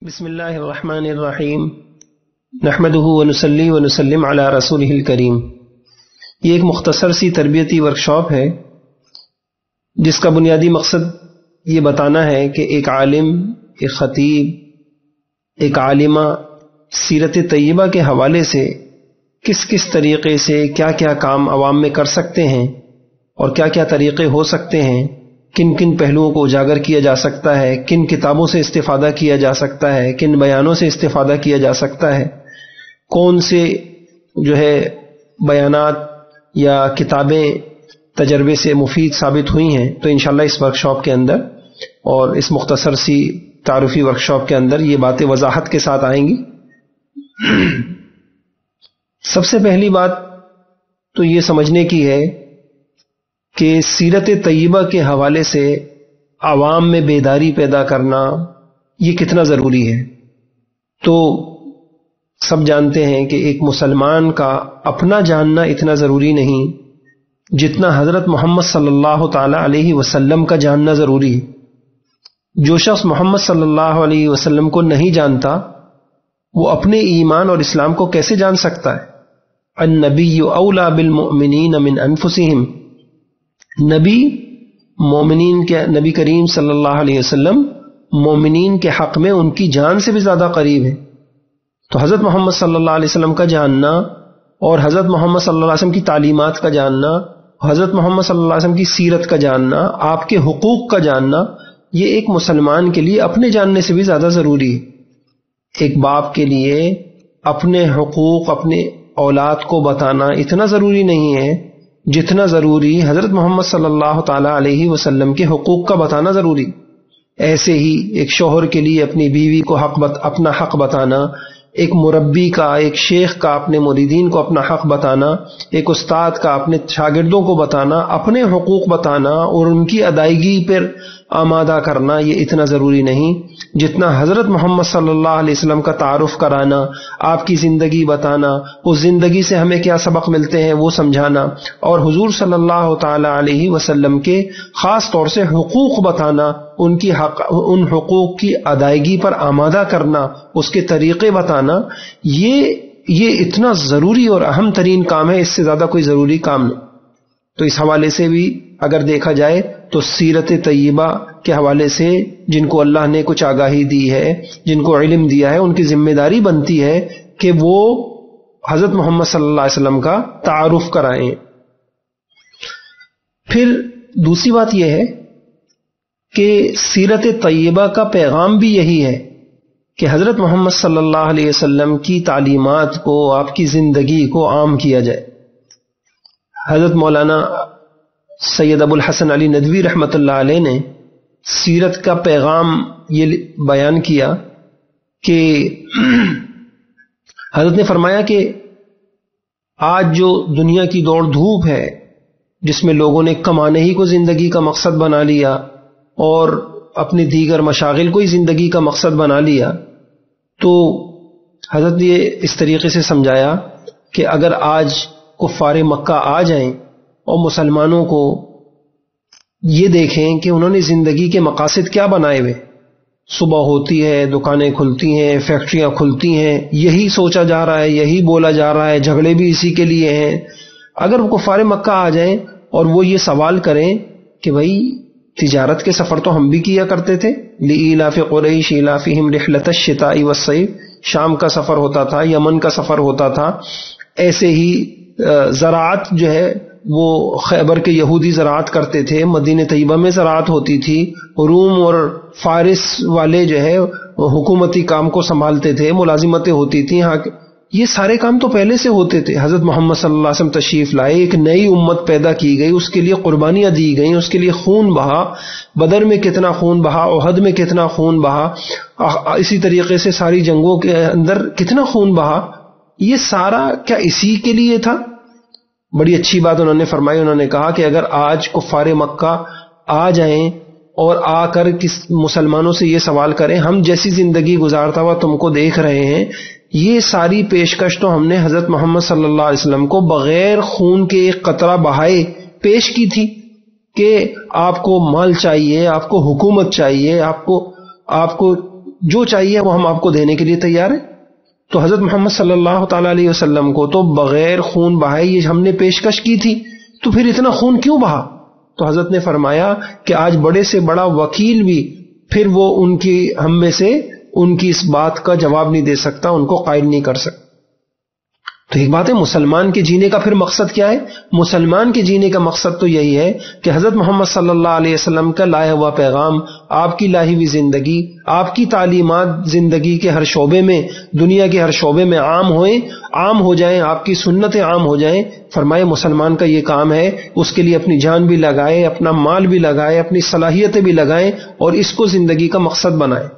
بسم اللہ الرحمن الرحیم نحمدہ ونصلی ونسلم علی رسولہ الکریم۔ یہ ایک مختصر سی تربیتی ورکشاپ ہے جس کا بنیادی مقصد یہ بتانا ہے کہ ایک عالم، ایک خطیب، ایک عالمہ سیرت طیبہ کے حوالے سے کس کس طریقے سے کیا کیا کام عوام میں کر سکتے ہیں اور کیا کیا طریقے ہو سکتے ہیں، کن کن پہلوؤں کو اجاگر کیا جا سکتا ہے، کن کتابوں سے استفادہ کیا جا سکتا ہے، کن بیانوں سے استفادہ کیا جا سکتا ہے، کون سے بیانات یا کتابیں تجربے سے مفید ثابت ہوئی ہیں۔ تو انشاءاللہ اس ورکشاپ کے اندر اور اس مختصر سی تعارفی ورکشاپ کے اندر یہ باتیں وضاحت کے ساتھ آئیں گی۔ سب سے پہلی بات تو یہ سمجھنے کی ہے کہ سیرت طیبہ کے حوالے سے عوام میں بیداری پیدا کرنا یہ کتنا ضروری ہے۔ تو سب جانتے ہیں کہ ایک مسلمان کا اپنا جاننا اتنا ضروری نہیں جتنا حضرت محمد صلی اللہ تعالی علیہ وسلم کا جاننا ضروری ہے۔ جو شخص محمد صلی اللہ علیہ وسلم کو نہیں جانتا وہ اپنے ایمان اور اسلام کو کیسے جان سکتا ہے؟ النبی اولا بالمؤمنین من انفسہم، نبی مومنین کے، نبی کریم صلی اللہ علیہ وسلم مومنین کے حق میں ان کی جان سے بھی زیادہ قریب ہے۔ تو حضرت محمد صلی اللہ علیہ وسلم کا جاننا اور حضرت محمد صلی اللہ علیہ وسلم کی تعلیمات کا جاننا، حضرت محمد صلی اللہ علیہ وسلم کی سیرت کا جاننا، آپ کے حقوق کا جاننا، یہ ایک مسلمان کے لیے اپنے جاننے سے بھی زیادہ ضروری ہے۔ ایک باپ کے لیے اپنے حقوق اپنے اولاد کو بتانا اتنا ضروری نہیں ہے جتنا ضروری حضرت محمد صلی اللہ تعالی علیہ وسلم کے حقوق کا بتانا ضروری۔ ایسے ہی ایک شوہر کے لیے اپنی بیوی کو اپنا حق بتانا، ایک مربی کا، ایک شیخ کا اپنے مریدین کو اپنا حق بتانا، ایک استاد کا اپنے شاگردوں کو بتانا، اپنے حقوق بتانا اور ان کی ادائیگی پر آمادہ کرنا یہ اتنا ضروری نہیں جتنا حضرت محمد صلی اللہ علیہ وسلم کا تعارف کرانا، آپ کی زندگی بتانا، اس زندگی سے ہمیں کیا سبق ملتے ہیں وہ سمجھانا، اور حضور صلی اللہ تعالی علیہ وسلم کے خاص طور سے حقوق بتانا، ان حقوق کی ادائیگی پر آمادہ کرنا، اس کے طریقے بتانا، یہ اتنا ضروری اور اہم ترین کام ہے، اس سے زیادہ کوئی ضروری کام نہیں۔ تو اس حوالے سے بھی اگر دیکھا جائے تو سیرت طیبہ کے حوالے سے جن کو اللہ نے کچھ آگاہی دی ہے، جن کو علم دیا ہے، ان کی ذمہ داری بنتی ہے کہ وہ حضرت محمد صلی اللہ علیہ وسلم کا تعارف کرائیں۔ پھر دوسری بات یہ ہے کہ سیرت طیبہ کا پیغام بھی یہی ہے کہ حضرت محمد صلی اللہ علیہ وسلم کی تعلیمات کو، آپ کی زندگی کو عام کیا جائے۔ حضرت مولانا سید ابو الحسن علی ندوی رحمۃ اللہ علیہ نے سیرت کا پیغام یہ بیان کیا کہ حضرت نے فرمایا کہ آج جو دنیا کی دوڑ دھوپ ہے جس میں لوگوں نے کمانے ہی کو زندگی کا مقصد بنا لیا اور اپنے دیگر مشاغل کو ہی زندگی کا مقصد بنا لیا، تو حضرت نے اس طریقے سے سمجھایا کہ اگر آج کفار مکہ آ جائیں اور مسلمانوں کو یہ دیکھیں کہ انہوں نے زندگی کے مقاصد کیا بنائے ہوئے، صبح ہوتی ہے دکانیں کھلتی ہیں، فیکٹریاں کھلتی ہیں، یہی سوچا جا رہا ہے، یہی بولا جا رہا ہے، جھگڑے بھی اسی کے لیے ہیں، اگر وہ کفار مکہ آ جائیں اور وہ یہ سوال کریں کہ بھائی تجارت کے سفر تو ہم بھی کیا کرتے تھے، لإیلاف قریش ایلافہم رحلۃ الشتاء والصیف، شام کا سفر ہوتا تھا، یمن کا سفر ہوتا تھا، ایسے ہی زراعت جو ہے وہ خیبر کے یہودی زراعت کرتے تھے، مدینہ طیبہ میں زراعت ہوتی تھی، روم اور فارس والے جو ہے حکومتی کام کو سنبھالتے تھے، ملازمتیں ہوتی تھیں، یہ سارے کام تو پہلے سے ہوتے تھے۔ حضرت محمد صلی اللہ علیہ وسلم تشریف لائے، ایک نئی امت پیدا کی گئی، اس کے لیے قربانیاں دی گئیں، اس کے لیے خون بہا، بدر میں کتنا خون بہا، احد میں کتنا خون بہا، اسی طریقے سے ساری جنگوں کے اندر کتنا خون بہا، یہ سارا کیا اسی کے لیے تھا؟ بڑی اچھی بات انہوں نے فرمائی، انہوں نے کہا کہ اگر آج کفار مکہ آ جائیں اور آ کر مسلمانوں سے یہ سوال کریں ہم جیسی زندگی گزارتا ہوا تم کو دیکھ رہے ہیں، یہ ساری پیشکش تو ہم نے حضرت محمد صلی اللہ علیہ وسلم کو بغیر خون کے ایک قطرہ بہائے پیش کی تھی کہ آپ کو مال چاہیے، آپ کو حکومت چاہیے، آپ کو جو چاہیے وہ ہم آپ کو دینے کے لیے تیار ہیں. تو حضرت محمد صلی اللہ تعالی علیہ وسلم کو تو بغیر خون بہائے یہ ہم نے پیشکش کی تھی، تو پھر اتنا خون کیوں بہا؟ تو حضرت نے فرمایا کہ آج بڑے سے بڑا وکیل بھی پھر وہ ہم میں سے ان کی اس بات کا جواب نہیں دے سکتا، ان کو قائل نہیں کر سکتا. تو ایک بات ہے، مسلمان کے جینے کا پھر مقصد کیا ہے؟ مسلمان کے جینے کا مقصد تو یہی ہے کہ حضرت محمد صلی اللہ علیہ وسلم کا لایا ہوا پیغام، آپ کی لائی ہوئی زندگی، آپ کی تعلیمات زندگی کے ہر شعبے میں، دنیا کے ہر شعبے میں عام ہو جائیں، آپ کی سنتیں عام ہو جائیں. فرمائے مسلمان کا یہ کام ہے، اس کے لیے اپنی جان بھی لگائے، اپنا مال بھی لگائے، اپنی صلاحیتیں بھی لگائیں اور اس کو زندگی کا مقصد بنائیں.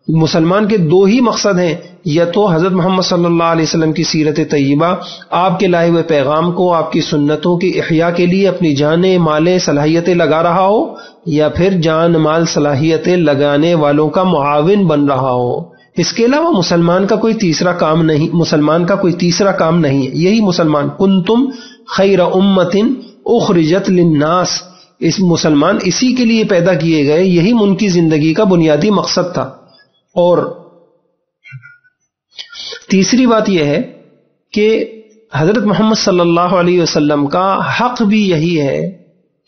مسلمان کے دو ہی مقصد ہیں، یا تو حضرت محمد صلی اللہ علیہ وسلم کی سیرت طیبہ، آپ کے لائے ہوئے پیغام کو، آپ کی سنتوں کی احیاء کے لیے اپنی جانیں مالیں صلاحیتیں لگا رہا ہو، یا پھر جان مال صلاحیتیں لگانے والوں کا معاون بن رہا ہو. اس کے علاوہ مسلمان کا کوئی تیسرا کام نہیں ہے. یہی مسلمان، کنتم خیر امت اخرجت للناس، اس مسلمان اسی کے لیے پیدا کیے گئے، یہی ان کی زندگی کا بنیادی مقصد تھا. اور تیسری بات یہ ہے کہ حضرت محمد صلی اللہ علیہ وسلم کا حق بھی یہی ہے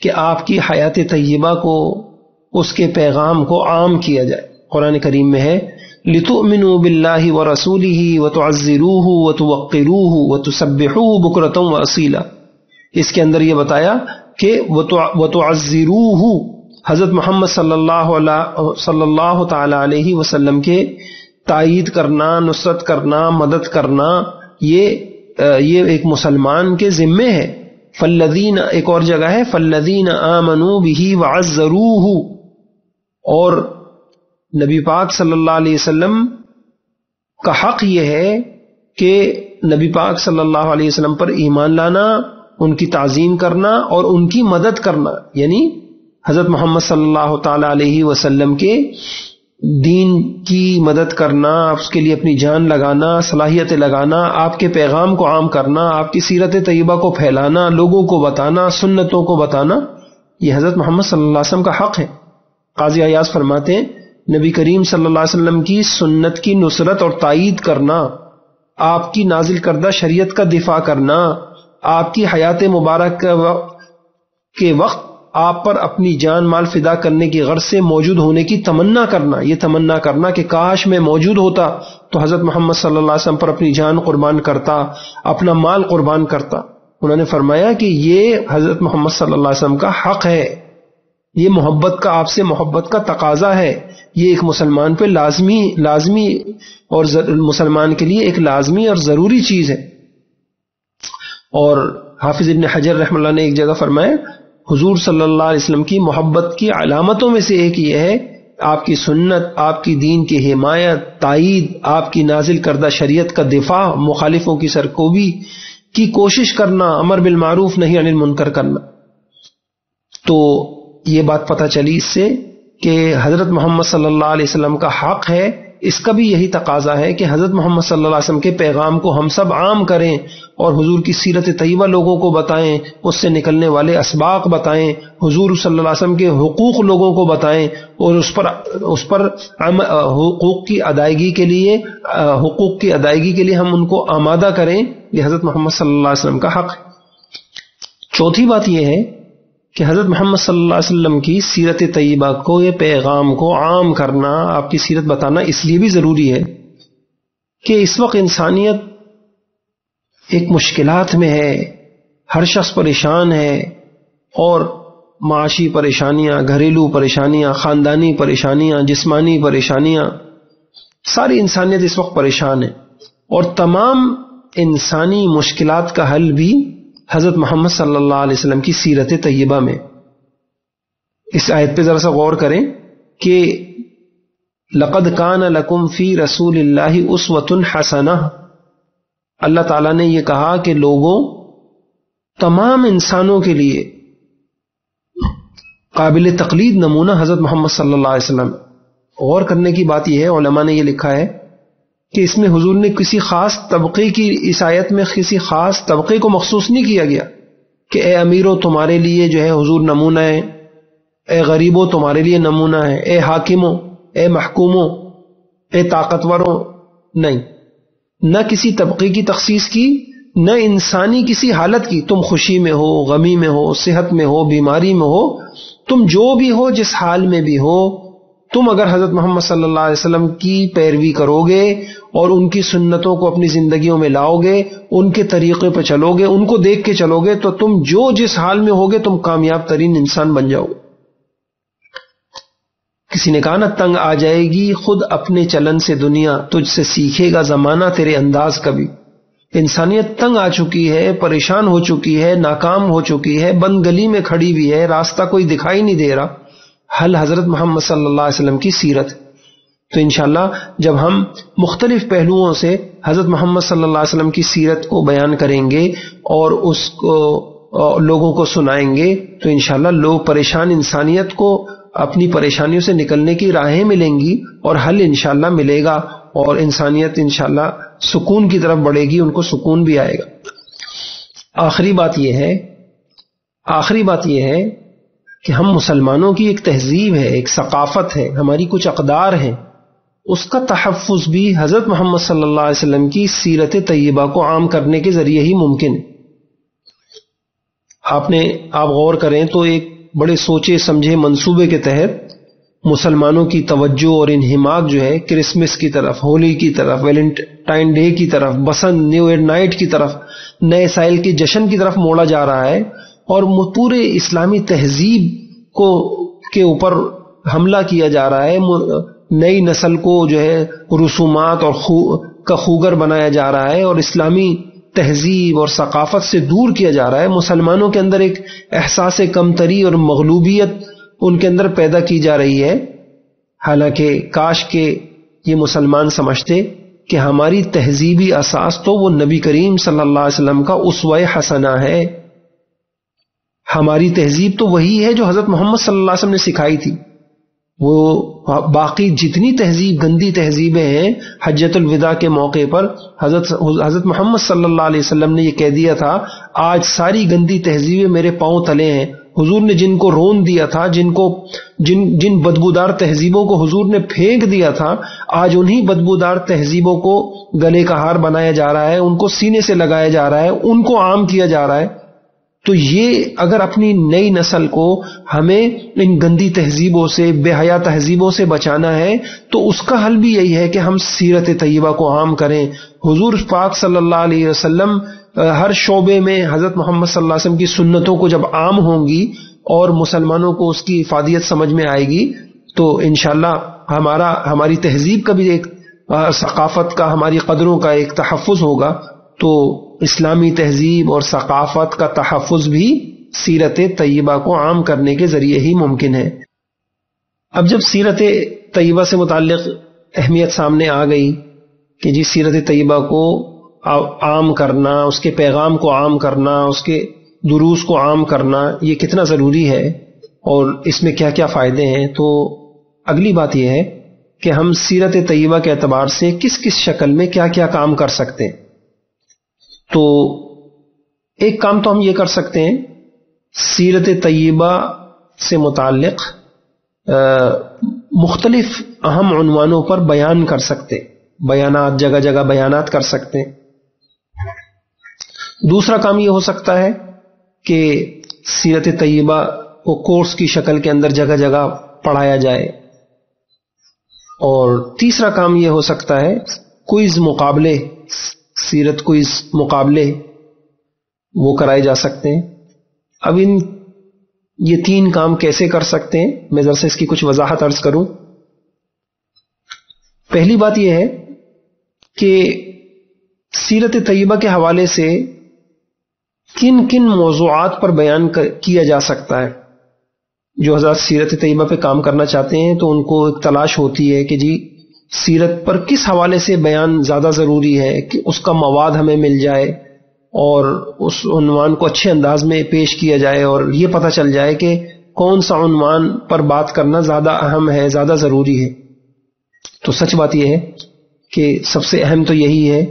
کہ آپ کی حیات طیبہ کو، اس کے پیغام کو عام کیا جائے. قرآن کریم میں ہے لِتُؤْمِنُوا بِاللَّهِ وَرَسُولِهِ وَتُعَزِّرُوهُ وَتُوَقِّرُوهُ وَتُسَبِّحُوهُ بُكْرَةً وَأَصِيلًا. اس کے اندر یہ بتایا کہ وَتُعَزِّرُوهُ، حضرت محمد صلی اللہ تعالی علیہ وسلم کے تائید کرنا، نصرت کرنا، مدد کرنا، یہ ایک مسلمان کے ذمے ہے. فالذین، ایک اور جگہ ہے فالذین آمنوا بہ وعزروہ، اور نبی پاک صلی اللہ علیہ وسلم کا حق یہ ہے کہ نبی پاک صلی اللہ علیہ وسلم پر ایمان لانا، ان کی تعظیم کرنا اور ان کی مدد کرنا، یعنی حضرت محمد صلی اللہ تعالی علیہ وسلم کے دین کی مدد کرنا، اس کے لیے اپنی جان لگانا، صلاحیتیں لگانا، آپ کے پیغام کو عام کرنا، آپ کی سیرت طیبہ کو پھیلانا، لوگوں کو بتانا، سنتوں کو بتانا، یہ حضرت محمد صلی اللہ علیہ وسلم کا حق ہے. قاضی عیاض فرماتے ہیں نبی کریم صلی اللہ علیہ وسلم کی سنت کی نصرت اور تائید کرنا، آپ کی نازل کردہ شریعت کا دفاع کرنا، آپ کی حیات مبارک کے وقت آپ پر اپنی جان مال فدا کرنے کی غرض سے موجود ہونے کی تمنا کرنا، یہ تمنا کرنا کہ کاش میں موجود ہوتا تو حضرت محمد صلی اللہ علیہ وسلم پر اپنی جان قربان کرتا، اپنا مال قربان کرتا. انہوں نے فرمایا کہ یہ حضرت محمد صلی اللہ علیہ وسلم کا حق ہے، یہ محبت کا، آپ سے محبت کا تقاضا ہے، یہ ایک مسلمان پہ لازمی اور مسلمان کے لیے ایک لازمی اور ضروری چیز ہے. اور حافظ ابن حجر رحمہ اللہ نے ایک جگہ فرمایا حضور صلی اللہ علیہ وسلم کی محبت کی علامتوں میں سے ایک یہ ہے آپ کی سنت، آپ کی دین کی حمایت، تائید، آپ کی نازل کردہ شریعت کا دفاع، مخالفوں کی سرکوبی کی کوشش کرنا، امر بالمعروف نہی عن المنکر کرنا. تو یہ بات پتہ چلی اس سے کہ حضرت محمد صلی اللہ علیہ وسلم کا حق ہے. اس کا بھی یہی تقاضا ہے کہ حضرت محمد صلی اللہ علیہ وسلم کے پیغام کو ہم سب عام کریں اور حضور کی سیرت طیبہ لوگوں کو بتائیں، اس سے نکلنے والے اسباق بتائیں، حضور صلی اللہ علیہ وسلم کے حقوق لوگوں کو بتائیں اور اس پر حقوق کی ادائیگی کے لیے ہم ان کو آمادہ کریں. یہ حضرت محمد صلی اللہ علیہ وسلم کا حق ہے. چوتھی بات یہ ہے کہ حضرت محمد صلی اللہ علیہ وسلم کی سیرت طیبہ کو، یہ پیغام کو عام کرنا، آپ کی سیرت بتانا اس لیے بھی ضروری ہے کہ اس وقت انسانیت ایک مشکلات میں ہے، ہر شخص پریشان ہے، اور معاشی پریشانیاں، گھریلو پریشانیاں، خاندانی پریشانیاں، جسمانی پریشانیاں، ساری انسانیت اس وقت پریشان ہے. اور تمام انسانی مشکلات کا حل بھی حضرت محمد صلی اللہ علیہ وسلم کی سیرت طیبہ میں. اس آیت پہ ذرا سا غور کریں کہ لقد کان لکم فی رسول اللہ اسوۃ حسنہ، اللہ تعالیٰ نے یہ کہا کہ لوگوں، تمام انسانوں کے لیے قابل تقلید نمونہ حضرت محمد صلی اللہ علیہ وسلم. غور کرنے کی بات یہ ہے، علماء نے یہ لکھا ہے کہ اس میں حضور نے کسی خاص طبقے کی، اس آیت میں کسی خاص طبقے کو مخصوص نہیں کیا گیا کہ اے امیروں تمہارے لیے جو ہے حضور نمونہ ہے، اے غریبوں تمہارے لیے نمونہ ہے، اے حاکموں، اے محکوموں. اے طاقتوروں، نہیں، نہ کسی طبقے کی تخصیص کی، نہ انسانی کسی حالت کی. تم خوشی میں ہو، غمی میں ہو، صحت میں ہو، بیماری میں ہو، تم جو بھی ہو، جس حال میں بھی ہو، تم اگر حضرت محمد صلی اللہ علیہ وسلم کی پیروی کرو گے اور ان کی سنتوں کو اپنی زندگیوں میں لاؤ گے، ان کے طریقے پہ چلو گے، ان کو دیکھ کے چلو گے، تو تم جو جس حال میں ہوگے تم کامیاب ترین انسان بن جاؤ. کسی نے کہا نا، تنگ آ جائے گی خود اپنے چلن سے دنیا، تجھ سے سیکھے گا زمانہ تیرے انداز کبھی. انسانیت تنگ آ چکی ہے، پریشان ہو چکی ہے، ناکام ہو چکی ہے، بند گلی میں کھڑی ہوئی ہے، راستہ کوئی دکھائی نہیں دے رہا. حل حضرت محمد صلی اللہ علیہ وسلم کی سیرت. تو انشاءاللہ جب ہم مختلف پہلوؤں سے حضرت محمد صلی اللہ علیہ وسلم کی سیرت کو بیان کریں گے اور اس کو لوگوں کو سنائیں گے، تو انشاءاللہ لوگ پریشان انسانیت کو اپنی پریشانیوں سے نکلنے کی راہیں ملیں گی اور حل انشاءاللہ ملے گا، اور انسانیت انشاءاللہ سکون کی طرف بڑھے گی، ان کو سکون بھی آئے گا. آخری بات یہ ہے کہ ہم مسلمانوں کی ایک تہذیب ہے، ایک ثقافت ہے، ہماری کچھ اقدار ہیں، اس کا تحفظ بھی حضرت محمد صلی اللہ علیہ وسلم کی سیرت طیبہ کو عام کرنے کے ذریعے ہی ممکن ہے. آپ غور کریں تو ایک بڑے سوچے سمجھے منصوبے کے تحت مسلمانوں کی توجہ اور انہماک جو ہے کرسمس کی طرف، ہولی کی طرف، ویلنٹائن ڈے کی طرف، بسنت نیو ایئر نائٹ کی طرف، نئے سال کے جشن کی طرف موڑا جا رہا ہے، اور پورے اسلامی تہذیب کے اوپر حملہ کیا جا رہا ہے. نئی نسل کو جو ہے رسومات اور کا خوگر بنایا جا رہا ہے، اور اسلامی تہذیب اور ثقافت سے دور کیا جا رہا ہے. مسلمانوں کے اندر ایک احساس کمتری اور مغلوبیت ان کے اندر پیدا کی جا رہی ہے. حالانکہ کاش کہ یہ مسلمان سمجھتے کہ ہماری تہذیبی اساس تو وہ نبی کریم صلی اللہ علیہ وسلم کا اسوہ حسنہ ہے. ہماری تہذیب تو وہی ہے جو حضرت محمد صلی اللہ علیہ وسلم نے سکھائی تھی. وہ باقی جتنی تہذیب، گندی تہذیبیں ہیں، حجۃ الوداع کے موقع پر حضرت محمد صلی اللہ علیہ وسلم نے یہ کہہ دیا تھا، آج ساری گندی تہذیبیں میرے پاؤں تلے ہیں. حضور نے جن کو رون دیا تھا، جن بدبودار تہذیبوں کو حضور نے پھینک دیا تھا، آج انہی بدبودار تہذیبوں کو گلے کا ہار بنایا جا رہا ہے، ان کو سینے سے لگایا جا رہا ہے، ان کو عام کیا جا رہا ہے. تو یہ اگر اپنی نئی نسل کو ہمیں ان گندی تہذیبوں سے، بے حیا تہذیبوں سے بچانا ہے، تو اس کا حل بھی یہی ہے کہ ہم سیرت طیبہ کو عام کریں. حضور پاک صلی اللہ علیہ وسلم ہر شعبے میں حضرت محمد صلی اللہ علیہ وسلم کی سنتوں کو جب عام ہوں گی اور مسلمانوں کو اس کی افادیت سمجھ میں آئے گی، تو انشاءاللہ ہماری تہذیب کا بھی ایک، ثقافت کا، ہماری قدروں کا ایک تحفظ ہوگا. تو اسلامی تہذیب اور ثقافت کا تحفظ بھی سیرت طیبہ کو عام کرنے کے ذریعے ہی ممکن ہے. اب جب سیرت طیبہ سے متعلق اہمیت سامنے آ گئی کہ جی سیرت طیبہ کو عام کرنا، اس کے پیغام کو عام کرنا، اس کے دروس کو عام کرنا یہ کتنا ضروری ہے اور اس میں کیا کیا فائدے ہیں، تو اگلی بات یہ ہے کہ ہم سیرت طیبہ کے اعتبار سے کس کس شکل میں کیا کیا کام کر سکتے ہیں. تو ایک کام تو ہم یہ کر سکتے ہیں، سیرت طیبہ سے متعلق مختلف اہم عنوانوں پر بیان کر سکتے، بیانات، جگہ جگہ بیانات کر سکتے ہیں. دوسرا کام یہ ہو سکتا ہے کہ سیرت طیبہ کو کورس کی شکل کے اندر جگہ جگہ پڑھایا جائے. اور تیسرا کام یہ ہو سکتا ہے کوئز مقابلے، سیرت کوئز مقابلے وہ کرائے جا سکتے ہیں. اب یہ تین کام کیسے کر سکتے ہیں، میں ذرا سے اس کی کچھ وضاحت عرض کروں. پہلی بات یہ ہے کہ سیرت طیبہ کے حوالے سے کن کن موضوعات پر بیان کیا جا سکتا ہے. جو حضرات سیرت طیبہ پہ کام کرنا چاہتے ہیں تو ان کو ایک تلاش ہوتی ہے کہ جی سیرت پر کس حوالے سے بیان زیادہ ضروری ہے کہ اس کا مواد ہمیں مل جائے اور اس عنوان کو اچھے انداز میں پیش کیا جائے، اور یہ پتہ چل جائے کہ کون سا عنوان پر بات کرنا زیادہ اہم ہے، زیادہ ضروری ہے. تو سچ بات یہ ہے کہ سب سے اہم تو یہی ہے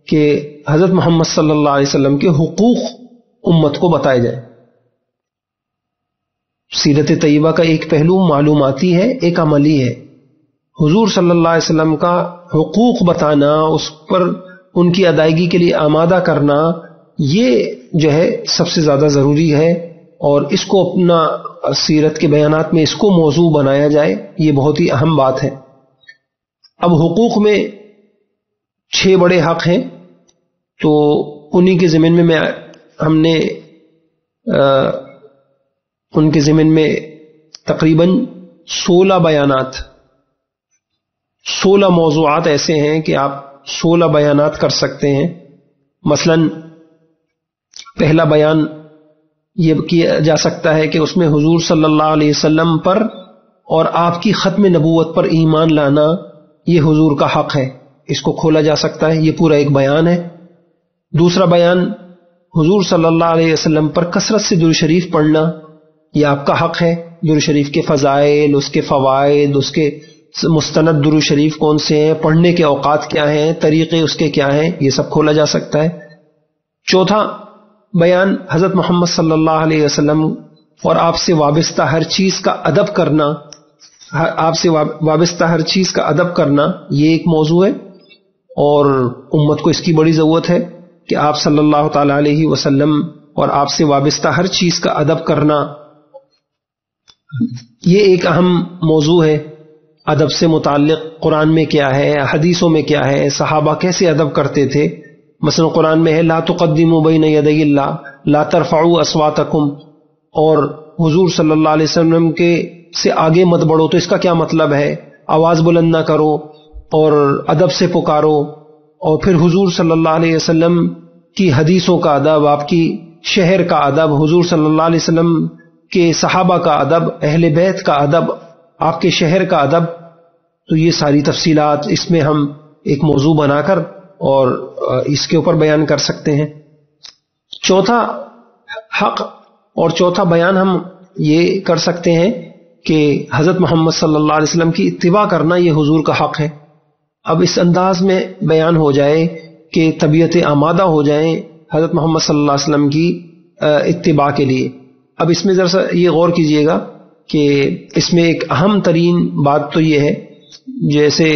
کہ حضرت محمد صلی اللہ علیہ وسلم کے حقوق امت کو بتائے جائے. سیرت طیبہ کا ایک پہلو معلوماتی ہے، ایک عملی ہے. حضور صلی اللہ علیہ وسلم کا حقوق بتانا، اس پر ان کی ادائیگی کے لیے آمادہ کرنا، یہ جو ہے سب سے زیادہ ضروری ہے، اور اس کو اپنا سیرت کے بیانات میں اس کو موضوع بنایا جائے، یہ بہت ہی اہم بات ہے۔ اب حقوق میں 6 بڑے حق ہیں، تو انہی کے ضمن میں ہم نے ان کے ضمن میں تقریباً 16 بیانات، 16 موضوعات ایسے ہیں کہ آپ 16 بیانات کر سکتے ہیں۔ مثلا پہلا بیان یہ کیا جا سکتا ہے کہ اس میں حضور صلی اللہ علیہ وسلم پر اور آپ کی ختم نبوت پر ایمان لانا یہ حضور کا حق ہے، اس کو کھولا جا سکتا ہے، یہ پورا ایک بیان ہے۔ دوسرا بیان، حضور صلی اللہ علیہ وسلم پر کثرت سے درود شریف پڑھنا، یہ آپ کا حق ہے۔ درود شریف کے فضائل، اس کے فوائد، اس کے مستند درود شریف کون سے ہیں، پڑھنے کے اوقات کیا ہیں، طریقے اس کے کیا ہیں، یہ سب کھولا جا سکتا ہے۔ چوتھا بیان، حضرت محمد صلی اللہ علیہ وسلم اور آپ سے وابستہ ہر چیز کا ادب کرنا، آپ سے وابستہ ہر چیز کا ادب کرنا، یہ ایک موضوع ہے، اور امت کو اس کی بڑی ضرورت ہے کہ آپ صلی اللہ تعالی علیہ وسلم اور آپ سے وابستہ ہر چیز کا ادب کرنا، یہ ایک اہم موضوع ہے۔ ادب سے متعلق قرآن میں کیا ہے، حدیثوں میں کیا ہے، صحابہ کیسے ادب کرتے تھے۔ مثلا قرآن میں ہے لا تقدموا بین یدی اللہ، لا ترفعوا اصواتکم، اور حضور صلی اللہ علیہ وسلم کے سے آگے مت بڑھو، تو اس کا کیا مطلب ہے؟ آواز بلند نہ کرو اور ادب سے پکارو۔ اور پھر حضور صلی اللہ علیہ وسلم کی حدیثوں کا ادب، آپ کی شہر کا ادب، حضور صلی اللہ علیہ وسلم کے صحابہ کا ادب، اہل بیت کا ادب، آپ کے شہر کا ادب، تو یہ ساری تفصیلات اس میں ہم ایک موضوع بنا کر اور اس کے اوپر بیان کر سکتے ہیں۔ چوتھا حق اور چوتھا بیان ہم یہ کر سکتے ہیں کہ حضرت محمد صلی اللہ علیہ وسلم کی اتباع کرنا یہ حضور کا حق ہے۔ اب اس انداز میں بیان ہو جائے کہ طبیعت آمادہ ہو جائیں حضرت محمد صلی اللہ علیہ وسلم کی اتباع کے لیے۔ اب اس میں ذرا سا یہ غور کیجئے گا کہ اس میں ایک اہم ترین بات تو یہ ہے، جیسے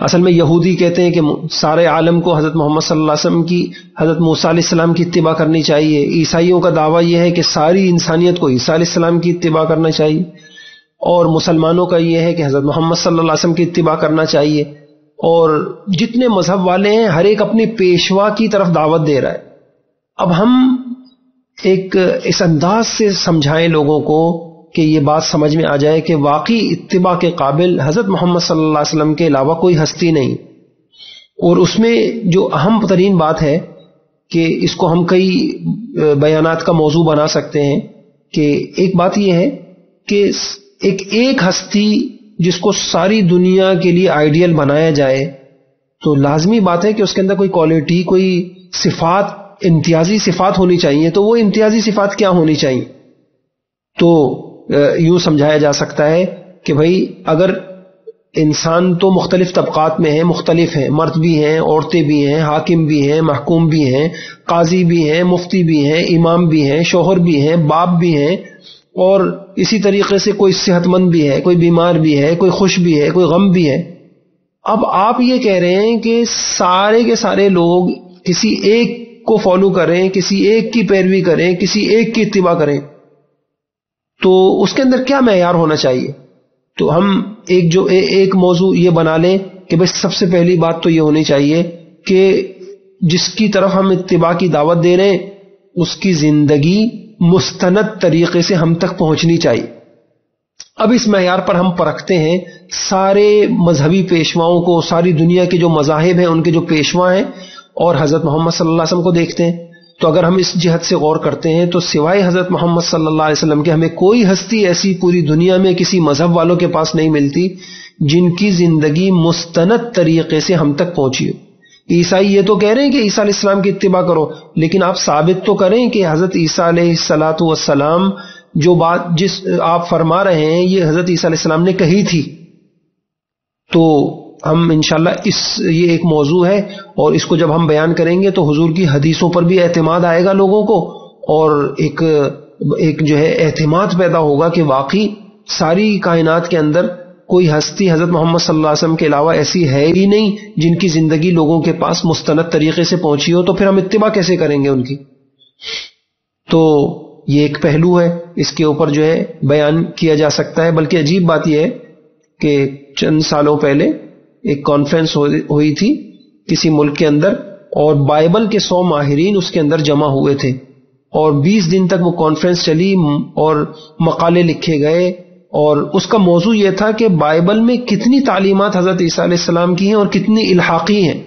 اصل میں یہودی کہتے ہیں کہ سارے عالم کو حضرت محمد صلی اللہ علیہ وسلم کی، حضرت موسیٰ علیہ السلام کی اتباع کرنی چاہیے۔ عیسائیوں کا دعویٰ یہ ہے کہ ساری انسانیت کو عیسیٰ علیہ السلام کی اتباع کرنا چاہیے، اور مسلمانوں کا یہ ہے کہ حضرت محمد صلی اللہ علیہ وسلم کی اتباع کرنا چاہیے، اور جتنے مذہب والے ہیں ہر ایک اپنے پیشوا کی طرف دعوت دے رہا ہے۔ اب ہم ایک اس انداز سے سمجھائیں لوگوں کو کہ یہ بات سمجھ میں آ جائے کہ واقعی اتباع کے قابل حضرت محمد صلی اللہ علیہ وسلم کے علاوہ کوئی ہستی نہیں۔ اور اس میں جو اہم ترین بات ہے کہ اس کو ہم کئی بیانات کا موضوع بنا سکتے ہیں، کہ ایک بات یہ ہے کہ ایک ہستی جس کو ساری دنیا کے لیے آئیڈیل بنایا جائے، تو لازمی بات ہے کہ اس کے اندر کوئی کوالٹی، کوئی صفات، امتیازی صفات ہونی چاہیے۔ تو وہ امتیازی صفات کیا ہونی چاہیے؟ تو یوں سمجھایا جا سکتا ہے کہ بھائی اگر انسان تو مختلف طبقات میں ہیں، مختلف ہیں، مرد بھی ہیں، عورتیں بھی ہیں، حاکم بھی ہیں، محکوم بھی ہیں، قاضی بھی ہیں، مفتی بھی ہیں، امام بھی ہیں، شوہر بھی ہیں، باپ بھی ہیں، اور اسی طریقے سے کوئی صحت مند بھی ہے، کوئی بیمار بھی ہے، کوئی خوش بھی ہے، کوئی غم بھی ہے۔ اب آپ یہ کہہ رہے ہیں کہ سارے کے سارے لوگ کسی ایک کو فالو کریں، کسی ایک کی پیروی کریں، کسی ایک کی اتباع کریں، تو اس کے اندر کیا معیار ہونا چاہیے؟ تو ہم ایک موضوع یہ بنا لیں کہ بس سب سے پہلی بات تو یہ ہونی چاہیے کہ جس کی طرف ہم اتباع کی دعوت دے رہے ہیں اس کی زندگی مستند طریقے سے ہم تک پہنچنی چاہیے۔ اب اس معیار پر ہم پرکھتے ہیں سارے مذہبی پیشواؤں کو، ساری دنیا کے جو مذاہب ہیں ان کے جو پیشوا ہیں، اور حضرت محمد صلی اللہ علیہ وسلم کو دیکھتے ہیں۔ تو اگر ہم اس جہت سے غور کرتے ہیں تو سوائے حضرت محمد صلی اللہ علیہ وسلم کے ہمیں کوئی ہستی ایسی پوری دنیا میں کسی مذہب والوں کے پاس نہیں ملتی جن کی زندگی مستند طریقے سے ہم تک پہنچی ہو۔ عیسائی یہ تو کہہ رہے ہیں کہ عیسیٰ علیہ السلام کی اتباع کرو، لیکن آپ ثابت تو کریں کہ حضرت عیسیٰ علیہ الصلاۃ والسلام جو بات جس آپ فرما رہے ہیں یہ حضرت عیسیٰ علیہ السلام نے کہی تھی۔ تو ہم انشاءاللہ یہ ایک موضوع ہے، اور اس کو جب ہم بیان کریں گے تو حضور کی حدیثوں پر بھی اعتماد آئے گا لوگوں کو، اور ایک جو ہے اعتماد پیدا ہوگا کہ واقعی ساری کائنات کے اندر کوئی ہستی حضرت محمد صلی اللہ علیہ وسلم کے علاوہ ایسی ہے ہی نہیں جن کی زندگی لوگوں کے پاس مستند طریقے سے پہنچی ہو، تو پھر ہم اتباع کیسے کریں گے ان کی؟ تو یہ ایک پہلو ہے، اس کے اوپر جو ہے بیان کیا جا سکتا ہے۔ بلکہ عجیب بات یہ ہے کہ چند سالوں پہلے ایک کانفرنس ہوئی تھی کسی ملک کے اندر، اور بائبل کے 100 ماہرین اس کے اندر جمع ہوئے تھے، اور 20 دن تک وہ کانفرنس چلی اور مقالے لکھے گئے، اور اس کا موضوع یہ تھا کہ بائبل میں کتنی تعلیمات حضرت عیسیٰ علیہ السلام کی ہیں اور کتنی الحاقی ہیں۔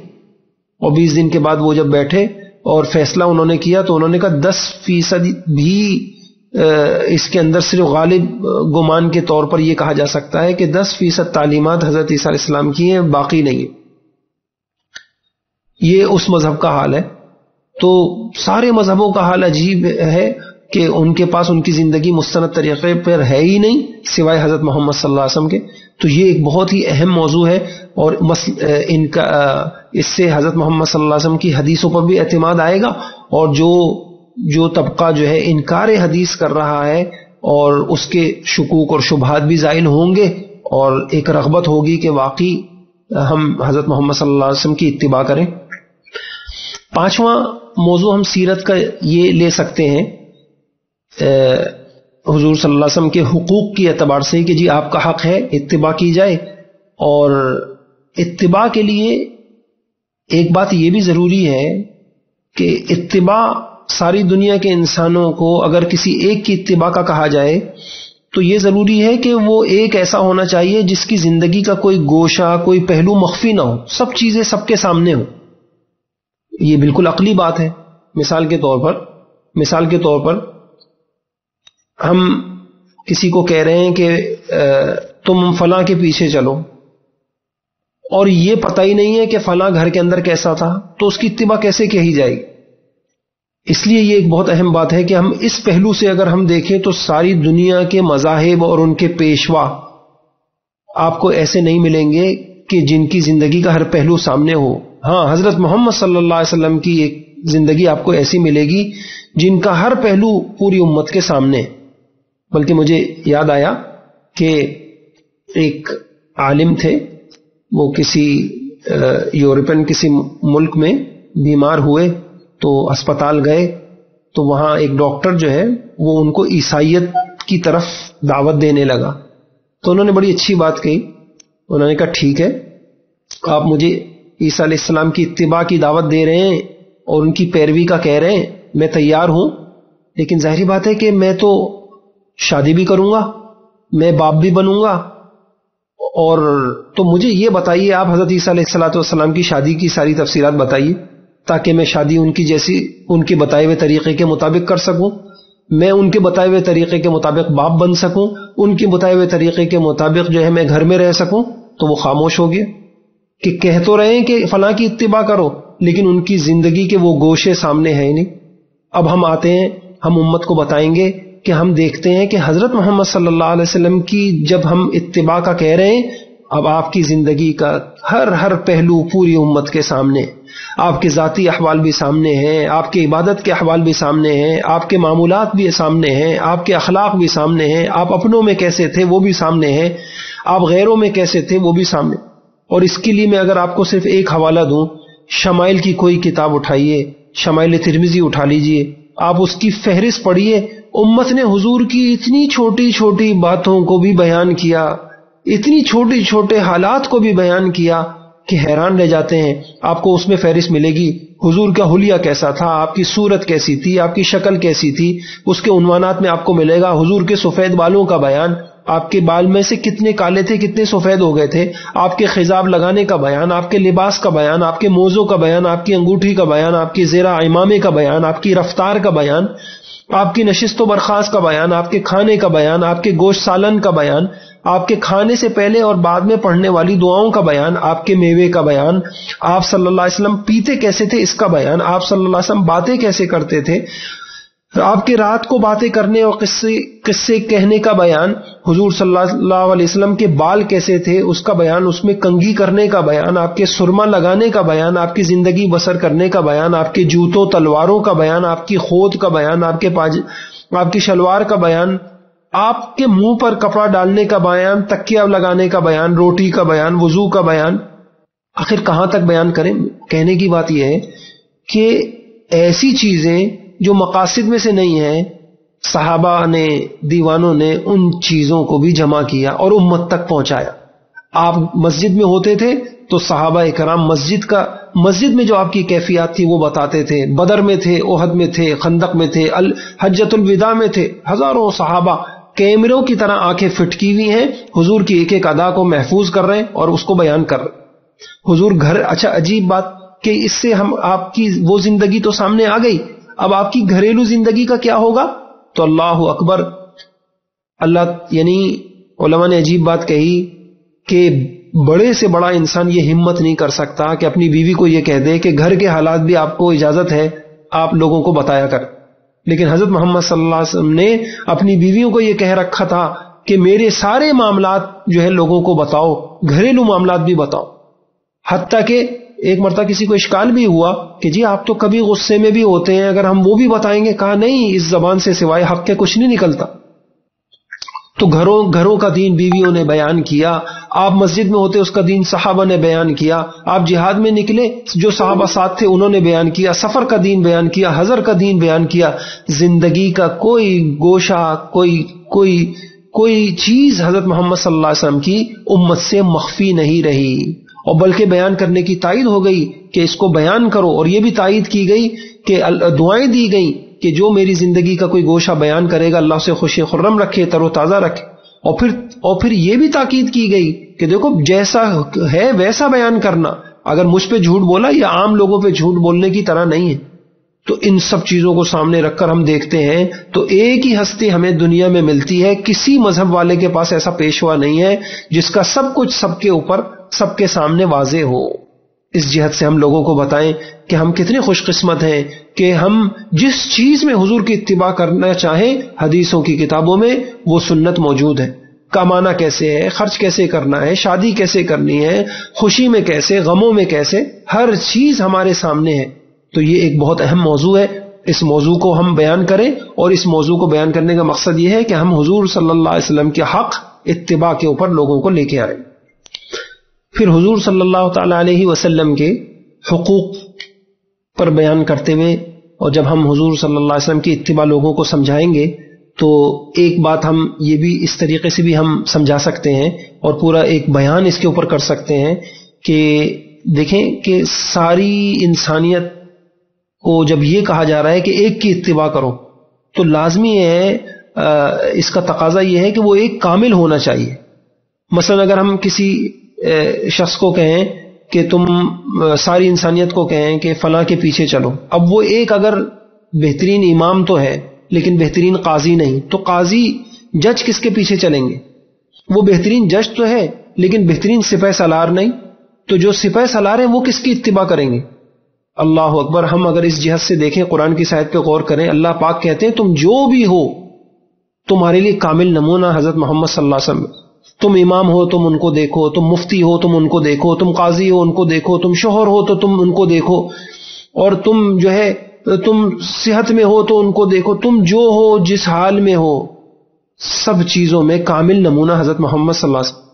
اور 20 دن کے بعد وہ جب بیٹھے اور فیصلہ انہوں نے کیا تو انہوں نے کہا 10% بھی اس کے اندر صرف غالب گمان کے طور پر یہ کہا جا سکتا ہے کہ 10% تعلیمات حضرت عیسیٰ علیہ السلام کی ہیں، باقی نہیں ہے۔ یہ اس مذہب کا حال ہے۔ تو سارے مذہبوں کا حال عجیب ہے کہ ان کے پاس ان کی زندگی مستند طریقے پر ہے ہی نہیں سوائے حضرت محمد صلی اللہ علیہ وسلم کے۔ تو یہ ایک بہت ہی اہم موضوع ہے، اور ان کا اس سے حضرت محمد صلی اللہ علیہ وسلم کی حدیثوں پر بھی اعتماد آئے گا، اور جو طبقہ جو ہے انکار حدیث کر رہا ہے اور اس کے شکوک اور شبہات بھی زائل ہوں گے، اور ایک رغبت ہوگی کہ واقعی ہم حضرت محمد صلی اللہ علیہ وسلم کی اتباع کریں۔ 5واں موضوع ہم سیرت کا یہ لے سکتے ہیں حضور صلی اللہ علیہ وسلم کے حقوق کی اعتبار سے کہ جی آپ کا حق ہے اتباع کی جائے، اور اتباع کے لیے ایک بات یہ بھی ضروری ہے کہ اتباع ساری دنیا کے انسانوں کو اگر کسی ایک کی اتباع کا کہا جائے تو یہ ضروری ہے کہ وہ ایک ایسا ہونا چاہیے جس کی زندگی کا کوئی گوشہ، کوئی پہلو مخفی نہ ہو، سب چیزیں سب کے سامنے ہوں۔ یہ بالکل عقلی بات ہے۔ مثال کے طور پر ہم کسی کو کہہ رہے ہیں کہ تم فلاں کے پیچھے چلو، اور یہ پتہ ہی نہیں ہے کہ فلاں گھر کے اندر کیسا تھا، تو اس کی اتباع کیسے کہی جائے گی؟ اس لیے یہ ایک بہت اہم بات ہے کہ ہم اس پہلو سے اگر ہم دیکھیں تو ساری دنیا کے مذاہب اور ان کے پیشوا آپ کو ایسے نہیں ملیں گے کہ جن کی زندگی کا ہر پہلو سامنے ہو۔ ہاں، حضرت محمد صلی اللہ علیہ وسلم کی ایک زندگی آپ کو ایسی ملے گی جن کا ہر پہلو پوری امت کے سامنے۔ بلکہ مجھے یاد آیا کہ ایک عالم تھے، وہ کسی یورپین کسی ملک میں بیمار ہوئے تو اسپتال گئے، تو وہاں ایک ڈاکٹر جو ہے وہ ان کو عیسائیت کی طرف دعوت دینے لگا۔ تو انہوں نے بڑی اچھی بات کہی، انہوں نے کہا ٹھیک ہے، آپ مجھے عیسیٰ علیہ السلام کی اتباع کی دعوت دے رہے ہیں اور ان کی پیروی کا کہہ رہے ہیں، میں تیار ہوں، لیکن ظاہری بات ہے کہ میں تو شادی بھی کروں گا، میں باپ بھی بنوں گا، اور تو مجھے یہ بتائیے آپ حضرت عیسیٰ علیہ السلام کی شادی کی ساری تفصیلات بتائیے تاکہ میں شادی ان کی جیسی ان کے بتائے ہوئے طریقے کے مطابق کر سکوں، میں ان کے بتائے ہوئے طریقے کے مطابق باپ بن سکوں، ان کے بتائے ہوئے طریقے کے مطابق جو ہے میں گھر میں رہ سکوں۔ تو وہ خاموش ہو گیا کہ کہہ تو رہے ہیں کہ فلاں کی اتباع کرو، لیکن ان کی زندگی کے وہ گوشے سامنے ہیں نہیں۔ اب ہم آتے ہیں، ہم امت کو بتائیں گے کہ ہم دیکھتے ہیں کہ حضرت محمد صلی اللہ علیہ وسلم کی جب ہم اتباع کا کہہ رہے ہیں، اب آپ کی زندگی کا ہر پہلو پوری امت کے سامنے، آپ کے ذاتی احوال بھی سامنے ہیں، آپ کے عبادت کے احوال بھی سامنے ہیں، آپ کے معمولات بھی سامنے ہیں، آپ کے اخلاق بھی سامنے ہیں، آپ اپنوں میں کیسے تھے وہ بھی سامنے ہیں، آپ غیروں میں کیسے تھے وہ بھی سامنے۔ اور اس کے لیے میں اگر آپ کو صرف ایک حوالہ دوں، شمائل کی کوئی کتاب اٹھائیے، شمائل ترمذی اٹھا لیجئے، آپ اس کی فہرست پڑھیے، امت نے حضور کی اتنی چھوٹی چھوٹی باتوں کو بھی بیان کیا، اتنی چھوٹے چھوٹے حالات کو بھی بیان کیا کہ حیران رہ جاتے ہیں۔ آپ کو اس میں فہرست ملے گی حضور کا حلیہ کیسا تھا، آپ کی صورت کیسی تھی، آپ کی شکل کیسی تھی، اس کے عنوانات میں آپ کو ملے گا حضور کے سفید بالوں کا بیان، آپ کے بال میں سے کتنے کالے تھے کتنے سفید ہو گئے تھے، آپ کے خضاب لگانے کا بیان، آپ کے لباس کا بیان، آپ کے موزوں کا بیان، آپ کی انگوٹھی کا بیان، آپ کی زیرہ امامے کا بیان، آپ کی رفتار کا بیان، آپ کی نشست و برخاست کا بیان، آپ کے کھانے کا بیان، آپ کے گوشت سالن کا بیان، آپ کے کھانے سے پہلے اور بعد میں پڑھنے والی دعاؤں کا بیان، آپ کے میوے کا بیان، آپ صلی اللہ علیہ وسلم پیتے کیسے تھے اس کا بیان، آپ صلی اللہ علیہ وسلم باتیں کیسے کرتے تھے، آپ کے رات کو باتیں کرنے اور قصے کہنے کا بیان، حضور صلی اللہ علیہ وسلم کے بال کیسے تھے اس کا بیان، اس میں کنگھی کرنے کا بیان، آپ کے سرما لگانے کا بیان، آپ کی زندگی بسر کرنے کا بیان، آپ کے جوتوں تلواروں کا بیان، آپ کی خود کا بیان، آپ کی شلوار کا بیان، آپ کے منہ پر کپڑا ڈالنے کا بیان، تکیہ لگانے کا بیان، روٹی کا بیان، وضو کا بیان، آخر کہاں تک بیان کریں؟ کہنے کی بات یہ ہے کہ ایسی چیزیں جو مقاصد میں سے نہیں ہیں، صحابہ نے، دیوانوں نے ان چیزوں کو بھی جمع کیا اور امت تک پہنچایا۔ آپ مسجد میں ہوتے تھے تو صحابہ کرام مسجد میں جو آپ کی کیفیات تھی وہ بتاتے تھے، بدر میں تھے، احد میں تھے، خندق میں تھے، حجۃ الوداع میں تھے، ہزاروں صحابہ کیمروں کی طرح آنکھیں فٹ کی ہوئی ہیں، حضور کی ایک ایک ادا کو محفوظ کر رہے ہیں اور اس کو بیان کر رہے ہیں۔ حضور گھر، اچھا عجیب بات کہ اس سے ہم آپ کی وہ زندگی تو سامنے آ گئی، اب آپ کی گھریلو زندگی کا کیا ہوگا؟ تو اللہ اکبر، اللہ یعنی علماء نے عجیب بات کہی کہ بڑے سے بڑا انسان یہ ہمت نہیں کر سکتا کہ اپنی بیوی کو یہ کہہ دے کہ گھر کے حالات بھی آپ کو اجازت ہے آپ لوگوں کو بتایا کر، لیکن حضرت محمد صلی اللہ علیہ وسلم نے اپنی بیویوں کو یہ کہہ رکھا تھا کہ میرے سارے معاملات جو ہے لوگوں کو بتاؤ، گھریلو معاملات بھی بتاؤ۔ حتیٰ کہ ایک مرتبہ کسی کو اشکال بھی ہوا کہ جی آپ تو کبھی غصے میں بھی ہوتے ہیں، اگر ہم وہ بھی بتائیں گے، کہا نہیں، اس زبان سے سوائے حق کے کچھ نہیں نکلتا۔ تو گھروں کا دین بیویوں نے بیان کیا، آپ مسجد میں ہوتے اس کا دین صحابہ نے بیان کیا، آپ جہاد میں نکلے جو صحابہ ساتھ تھے انہوں نے بیان کیا، سفر کا دین بیان کیا، حضر کا دین بیان کیا۔ زندگی کا کوئی گوشہ، کوئی چیز حضرت محمد صلی اللہ علیہ وسلم کی امت سے مخفی نہیں رہی، اور بلکہ بیان کرنے کی تائید ہو گئی کہ اس کو بیان کرو، اور یہ بھی تائید کی گئی کہ دعائیں دی گئیں کہ جو میری زندگی کا کوئی گوشہ بیان کرے گا اللہ اسے خوشی خرم رکھے، تر و تازہ رکھے۔ اور پھر یہ بھی تاکید کی گئی کہ دیکھو جیسا ہے ویسا بیان کرنا، اگر مجھ پہ جھوٹ بولا یا عام لوگوں پہ جھوٹ بولنے کی طرح نہیں ہے۔ تو ان سب چیزوں کو سامنے رکھ کر ہم دیکھتے ہیں تو ایک ہی ہستی ہمیں دنیا میں ملتی ہے، کسی مذہب والے کے پاس ایسا پیشوا نہیں ہے جس کا سب کچھ سب کے اوپر، سب کے سامنے واضح ہو۔ اس جہت سے ہم لوگوں کو بتائیں کہ ہم کتنے خوش قسمت ہیں کہ ہم جس چیز میں حضور کی اتباع کرنا چاہیں حدیثوں کی کتابوں میں وہ سنت موجود ہے۔ کمانا کیسے ہے، خرچ کیسے کرنا ہے، شادی کیسے کرنی ہے، خوشی میں کیسے، غموں میں کیسے، ہر چیز ہمارے سامنے ہے۔ تو یہ ایک بہت اہم موضوع ہے، اس موضوع کو ہم بیان کریں، اور اس موضوع کو بیان کرنے کا مقصد یہ ہے کہ ہم حضور صلی اللہ علیہ وسلم کے حق اتباع کے اوپر لوگوں کو لے کے آئیں۔ پھر حضور صلی اللہ تعالی علیہ وسلم کے حقوق پر بیان کرتے ہوئے، اور جب ہم حضور صلی اللہ علیہ وسلم کی اتباع لوگوں کو سمجھائیں گے تو ایک بات ہم یہ بھی اس طریقے سے بھی ہم سمجھا سکتے ہیں اور پورا ایک بیان اس کے اوپر کر سکتے ہیں کہ دیکھیں کہ ساری انسانیت کو جب یہ کہا جا رہا ہے کہ ایک کی اتباع کرو تو لازمی ہے، اس کا تقاضا یہ ہے کہ وہ ایک کامل ہونا چاہیے۔ مثلا اگر ہم کسی شخص کو کہیں کہ تم ساری انسانیت کو کہیں کہ فلاں کے پیچھے چلو، اب وہ ایک اگر بہترین امام تو ہے لیکن بہترین قاضی نہیں، تو قاضی جج کس کے پیچھے چلیں گے؟ وہ بہترین جج تو ہے لیکن بہترین سپہ سالار نہیں، تو جو سپہ سالار ہیں وہ کس کی اتباع کریں گے؟ اللہ اکبر۔ ہم اگر اس جہت سے دیکھیں، قرآن کی آیت پہ غور کریں، اللہ پاک کہتے ہیں تم جو بھی ہو تمہارے لیے کامل نمونہ حضرت محمد صلی اللہ علیہ وسلم۔ تم امام ہو تم ان کو دیکھو، تم مفتی ہو تم ان کو دیکھو، تم قاضی ہو ان کو دیکھو، تم شوہر ہو تو تم ان کو دیکھو، اور تم جو ہے تم صحت میں ہو تو ان کو دیکھو، تم جو ہو جس حال میں ہو، سب چیزوں میں کامل نمونہ حضرت محمد صلی اللہ علیہ وسلم۔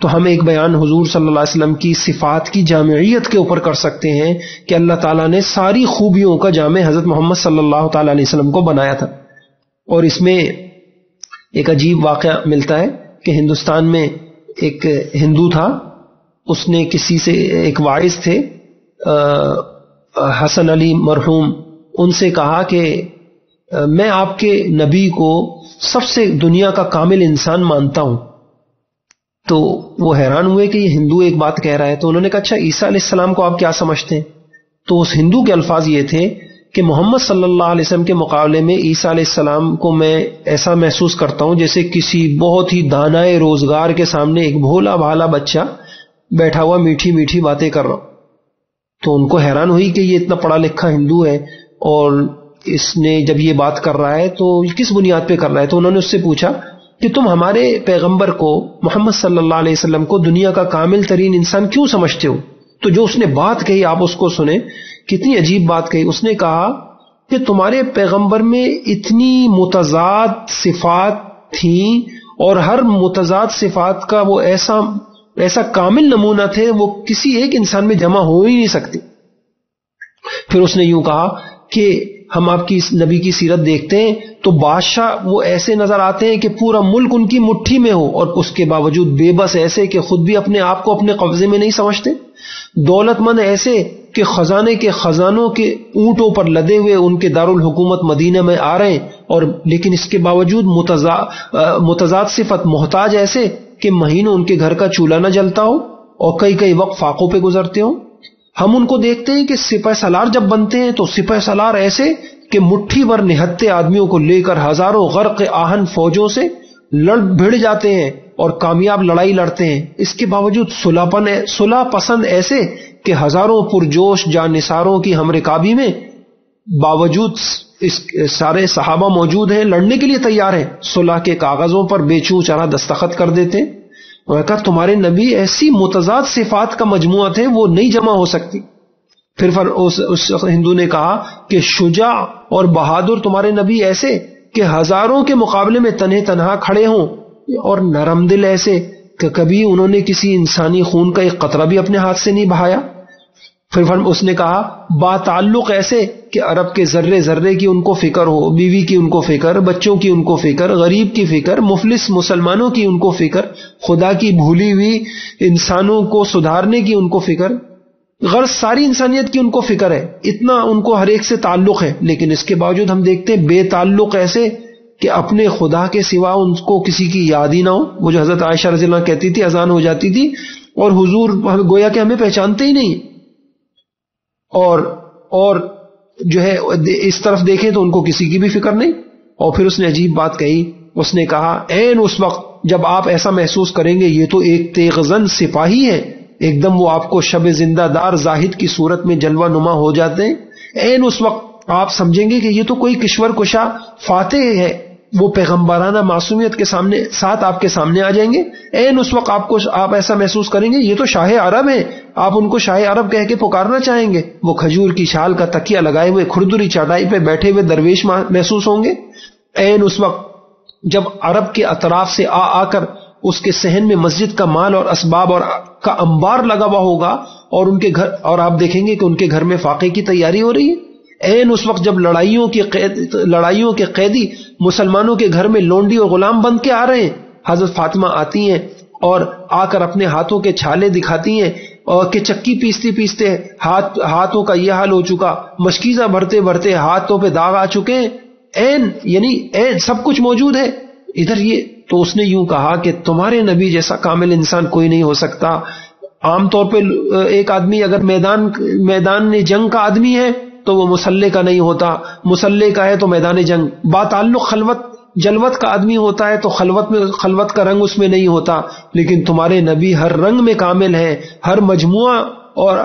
تو ہم ایک بیان حضور صلی اللہ علیہ وسلم کی صفات کی جامعیت کے اوپر کر سکتے ہیں کہ اللہ تعالیٰ نے ساری خوبیوں کا جامع حضرت محمد صلی اللہ تعالی علیہ وسلم کو بنایا تھا۔ اور اس میں ایک عجیب واقعہ ملتا ہے کہ ہندوستان میں ایک ہندو تھا، اس نے کسی سے، ایک واعظ تھے حسن علی مرحوم، ان سے کہا کہ میں آپ کے نبی کو سب سے دنیا کا کامل انسان مانتا ہوں۔ تو وہ حیران ہوئے کہ یہ ہندو ایک بات کہہ رہا ہے، تو انہوں نے کہا اچھا عیسیٰ علیہ السلام کو آپ کیا سمجھتے ہیں؟ تو اس ہندو کے الفاظ یہ تھے کہ محمد صلی اللہ علیہ وسلم کے مقابلے میں عیسیٰ علیہ السلام کو میں ایسا محسوس کرتا ہوں جیسے کسی بہت ہی دانائے روزگار کے سامنے ایک بھولا بھالا بچہ بیٹھا ہوا میٹھی میٹھی باتیں کر رہا ہوں۔ تو ان کو حیران ہوئی کہ یہ اتنا پڑھا لکھا ہندو ہے اور اس نے جب یہ بات کر رہا ہے تو کس بنیاد پہ کر رہا ہے؟ تو انہوں نے اس سے پوچھا کہ تم ہمارے پیغمبر کو محمد صلی اللہ علیہ وسلم کو دنیا کا کامل ترین انسان کیوں سمجھتے ہو؟ تو جو اس نے بات کہی آپ اس کو سنیں، کتنی عجیب بات کہی۔ اس نے کہا کہ تمہارے پیغمبر میں اتنی متضاد صفات تھیں اور ہر متضاد صفات کا وہ ایسا کامل نمونہ تھے، وہ کسی ایک انسان میں جمع ہو ہی نہیں سکتی۔ پھر اس نے یوں کہا کہ ہم آپ کی نبی کی سیرت دیکھتے ہیں تو بادشاہ وہ ایسے نظر آتے ہیں کہ پورا ملک ان کی مٹھی میں ہو، اور اس کے باوجود بے بس ایسے کہ خود بھی اپنے آپ کو اپنے قبضے میں نہیں سمجھتے، دولت مند ایسے کہ خزانے کے خزانوں کے اونٹوں پر لدے ہوئے ان کے دارالحکومت مدینہ میں آ رہے ہیں، اور لیکن اس کے باوجود متضاد صفت محتاج ایسے کہ مہینوں ان کے گھر کا چولہا نہ جلتا ہو اور کئی وقت فاقوں پہ گزرتے ہوں۔ ہم ان کو دیکھتے ہیں کہ سپہ سالار جب بنتے ہیں تو سپہ سالار ایسے کہ مٹھی بھر نہتے آدمیوں کو لے کر ہزاروں غرق آہن فوجوں سے لڑ بھڑ جاتے ہیں اور کامیاب لڑائی لڑتے ہیں۔ اس کے باوجود صلح پسند ایسے کہ ہزاروں پرجوش جانثاروں کی ہم رکابی میں باوجود اس سارے صحابہ موجود ہیں، لڑنے کے لیے تیار ہیں، صلح کے کاغذوں پر بے چوں چرا دستخط کر دیتے ہیں۔ اور کہا تمہارے نبی ایسی متضاد صفات کا مجموعہ تھے، وہ نہیں جمع ہو سکتی۔ پھر اس ہندو نے کہا کہ شجاع اور بہادر تمہارے نبی ایسے کہ ہزاروں کے مقابلے میں تنہا کھڑے ہوں، اور نرم دل ایسے کہ کبھی انہوں نے کسی انسانی خون کا ایک قطرہ بھی اپنے ہاتھ سے نہیں بہایا۔ پھر اس نے کہا با تعلق ایسے کہ عرب کے ذرے ذرے کی ان کو فکر ہو، بیوی کی ان کو فکر، بچوں کی ان کو فکر، غریب کی فکر، مفلس مسلمانوں کی ان کو فکر، خدا کی بھولی ہوئی انسانوں کو سدھارنے کی ان کو فکر، غرض ساری انسانیت کی ان کو فکر ہے، اتنا ان کو ہر ایک سے تعلق ہے۔ لیکن اس کے باوجود ہم دیکھتے ہیں بے تعلق ایسے کہ اپنے خدا کے سوا ان کو کسی کی یاد ہی نہ ہو۔ وہ جو حضرت عائشہ رضی اللہ عنہا کہتی تھی اذان ہو جاتی تھی اور حضور گویا کہ ہمیں پہچانتے ہی نہیں، اور جو ہے اس طرف دیکھیں تو ان کو کسی کی بھی فکر نہیں۔ اور پھر اس نے عجیب بات کہی، اس نے کہا عین اس وقت جب آپ ایسا محسوس کریں گے یہ تو ایک تیغزن سپاہی ہے، ایک دم وہ آپ کو شب زندہ دار زاہد کی صورت میں جلوہ نما ہو جاتے ہیں، عین اس وقت آپ سمجھیں گے کہ یہ تو کوئی کشور کشا فاتح ہے، وہ پیغمبرانہ معصومیت کے ساتھ آپ کے سامنے آ جائیں گے۔ عین اس وقت آپ ایسا محسوس کریں گے یہ تو شاہ عرب ہیں، آپ ان کو شاہ عرب کہہ کے پکارنا چاہیں گے، وہ کھجور کی چھال کا تکیہ لگائے ہوئے کھردری چٹائی پہ بیٹھے ہوئے درویش محسوس ہوں گے۔ عین اس وقت جب عرب کے اطراف سے آ کر اس کے صحن میں مسجد کا مال اور اسباب اور کا انبار لگا ہوا ہوگا، اور ان کے گھر، اور آپ دیکھیں گے کہ ان کے گھر میں فاقے کی تیاری ہو رہی ہے۔ عین اس وقت جب لڑائیوں کے قیدی مسلمانوں کے گھر میں لونڈی اور غلام بن کے آ رہے ہیں، حضرت فاطمہ آتی ہیں اور آ کر اپنے ہاتھوں کے چھالے دکھاتی ہیں، اور کہ چکی پیستے پیستے ہاتھوں کا یہ حال ہو چکا، مشکیزہ بھرتے بھرتے ہاتھوں پہ داغ آ چکے ہیں۔ عین سب کچھ موجود ہے ادھر۔ یہ تو اس نے یوں کہا کہ تمہارے نبی جیسا کامل انسان کوئی نہیں ہو سکتا۔ عام طور پہ ایک آدمی اگر میدان جنگ کا آدمی ہے تو وہ مسلح کا نہیں ہوتا، مسلح کا ہے تو میدان جنگ، با تعلق خلوت جلوت کا آدمی ہوتا ہے تو خلوت کا رنگ اس میں نہیں ہوتا۔ لیکن تمہارے نبی ہر رنگ میں کامل ہیں، ہر مجموعہ اور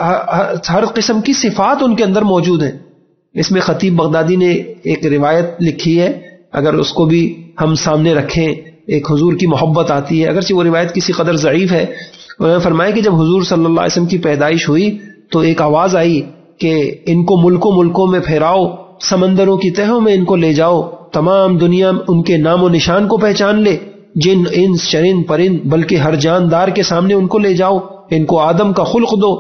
ہر قسم کی صفات ان کے اندر موجود ہیں۔ اس میں خطیب بغدادی نے ایک روایت لکھی ہے، اگر اس کو بھی ہم سامنے رکھیں ایک حضور کی محبت آتی ہے، اگرچہ وہ روایت کسی قدر ضعیف ہے۔ انہوں نے فرمایا کہ جب حضور صلی اللہ علیہ وسلم کی پیدائش ہوئی تو ایک آواز آئی کہ ان کو ملکوں میں پھیراؤ، سمندروں کی تہوں میں ان کو لے جاؤ، تمام دنیا ان کے نام و نشان کو پہچان لے، جن انس چرند پرند بلکہ ہر جاندار کے سامنے ان کو لے جاؤ، ان کو آدم کا خلق دو،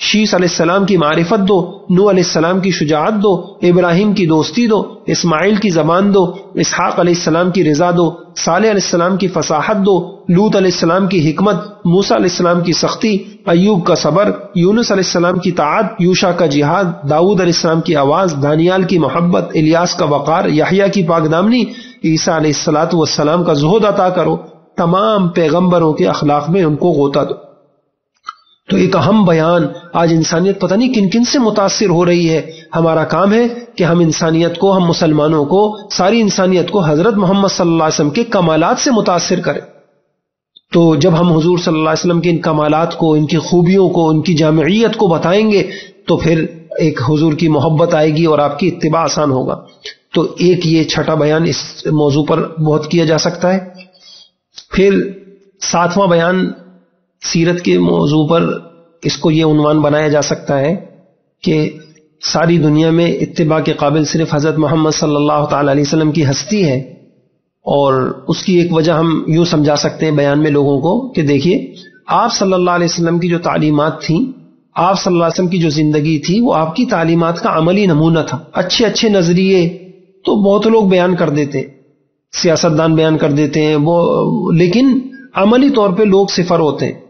شیس علیہ السلام کی معرفت دو، نوح علیہ السلام کی شجاعت دو، ابراہیم کی دوستی دو، اسماعیل کی زبان دو، اسحاق علیہ السلام کی رضا دو، صالح علیہ السلام کی فصاحت دو، لوط علیہ السلام کی حکمت، موسیٰ علیہ السلام کی سختی، ایوب کا صبر، یونس علیہ السلام کی طاعت، یوشع کا جہاد، داؤد علیہ السلام کی آواز، دانیال کی محبت، الیاس کا وقار، یحییٰ کی پاکدامنی، عیسیٰ علیہ السلام کا زہد عطا کرو، تمام پیغمبروں کے اخلاق میں ان کو غوطہ دو۔ تو ایک اہم بیان، آج انسانیت پتہ نہیں کن کن سے متاثر ہو رہی ہے۔ ہمارا کام ہے کہ ہم انسانیت کو، ہم مسلمانوں کو، ساری انسانیت کو حضرت محمد صلی اللہ علیہ وسلم کے کمالات سے متاثر کریں۔ تو جب ہم حضور صلی اللہ علیہ وسلم کے ان کمالات کو، ان کی خوبیوں کو، ان کی جامعیت کو بتائیں گے تو پھر ایک حضور کی محبت آئے گی اور آپ کی اتباع آسان ہوگا۔ تو ایک یہ چھٹا بیان اس موضوع پر بہت کیا جا سکتا ہے۔ پھر 7واں بیان سیرت کے موضوع پر اس کو یہ عنوان بنایا جا سکتا ہے کہ ساری دنیا میں اتباع کے قابل صرف حضرت محمد صلی اللہ تعالی علیہ وسلم کی ہستی ہے، اور اس کی ایک وجہ ہم یوں سمجھا سکتے ہیں بیان میں لوگوں کو کہ دیکھیے آپ صلی اللہ علیہ وسلم کی جو تعلیمات تھیں، آپ صلی اللہ علیہ وسلم کی جو زندگی تھی، وہ آپ کی تعلیمات کا عملی نمونہ تھا. اچھے اچھے نظریے تو بہت لوگ بیان کر دیتے، سیاستدان بیان کر دیتے ہیں وہ، لیکن عملی طور پہ لوگ صفر ہوتے ہیں.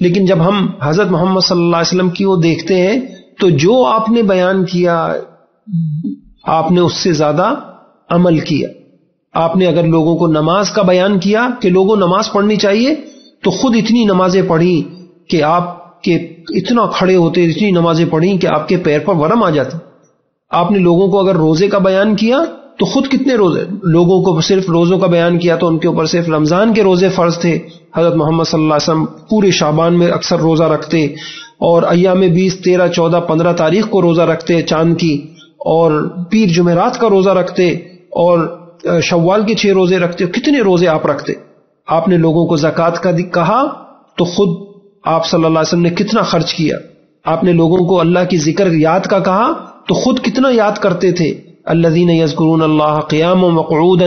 لیکن جب ہم حضرت محمد صلی اللہ علیہ وسلم کی وہ دیکھتے ہیں تو جو آپ نے بیان کیا آپ نے اس سے زیادہ عمل کیا. آپ نے اگر لوگوں کو نماز کا بیان کیا کہ لوگوں نماز پڑھنی چاہیے تو خود اتنی نمازیں پڑھی کہ آپ کے اتنا کھڑے ہوتے، اتنی نمازیں پڑھی کہ آپ کے پیر پر ورم آ جاتا. آپ نے لوگوں کو اگر روزے کا بیان کیا تو خود کتنے روزے، لوگوں کو صرف روزوں کا بیان کیا تو ان کے اوپر صرف رمضان کے روزے فرض تھے. حضرت محمد صلی اللہ علیہ وسلم پورے شعبان میں اکثر روزہ رکھتے اور ایام 20، 13، 14، 15 تاریخ کو روزہ رکھتے چاند کی، اور پیر جمعرات کا روزہ رکھتے اور شوال کے 6 روزے رکھتے. کتنے روزے آپ رکھتے. آپ نے لوگوں کو زکوٰۃ کا کہا تو خود آپ صلی اللہ علیہ وسلم نے کتنا خرچ کیا. آپ نے لوگوں کو اللہ کی ذکر یاد کا کہا تو خود کتنا یاد کرتے تھے. الذین یذکرون اللہ قیاما وقعودا،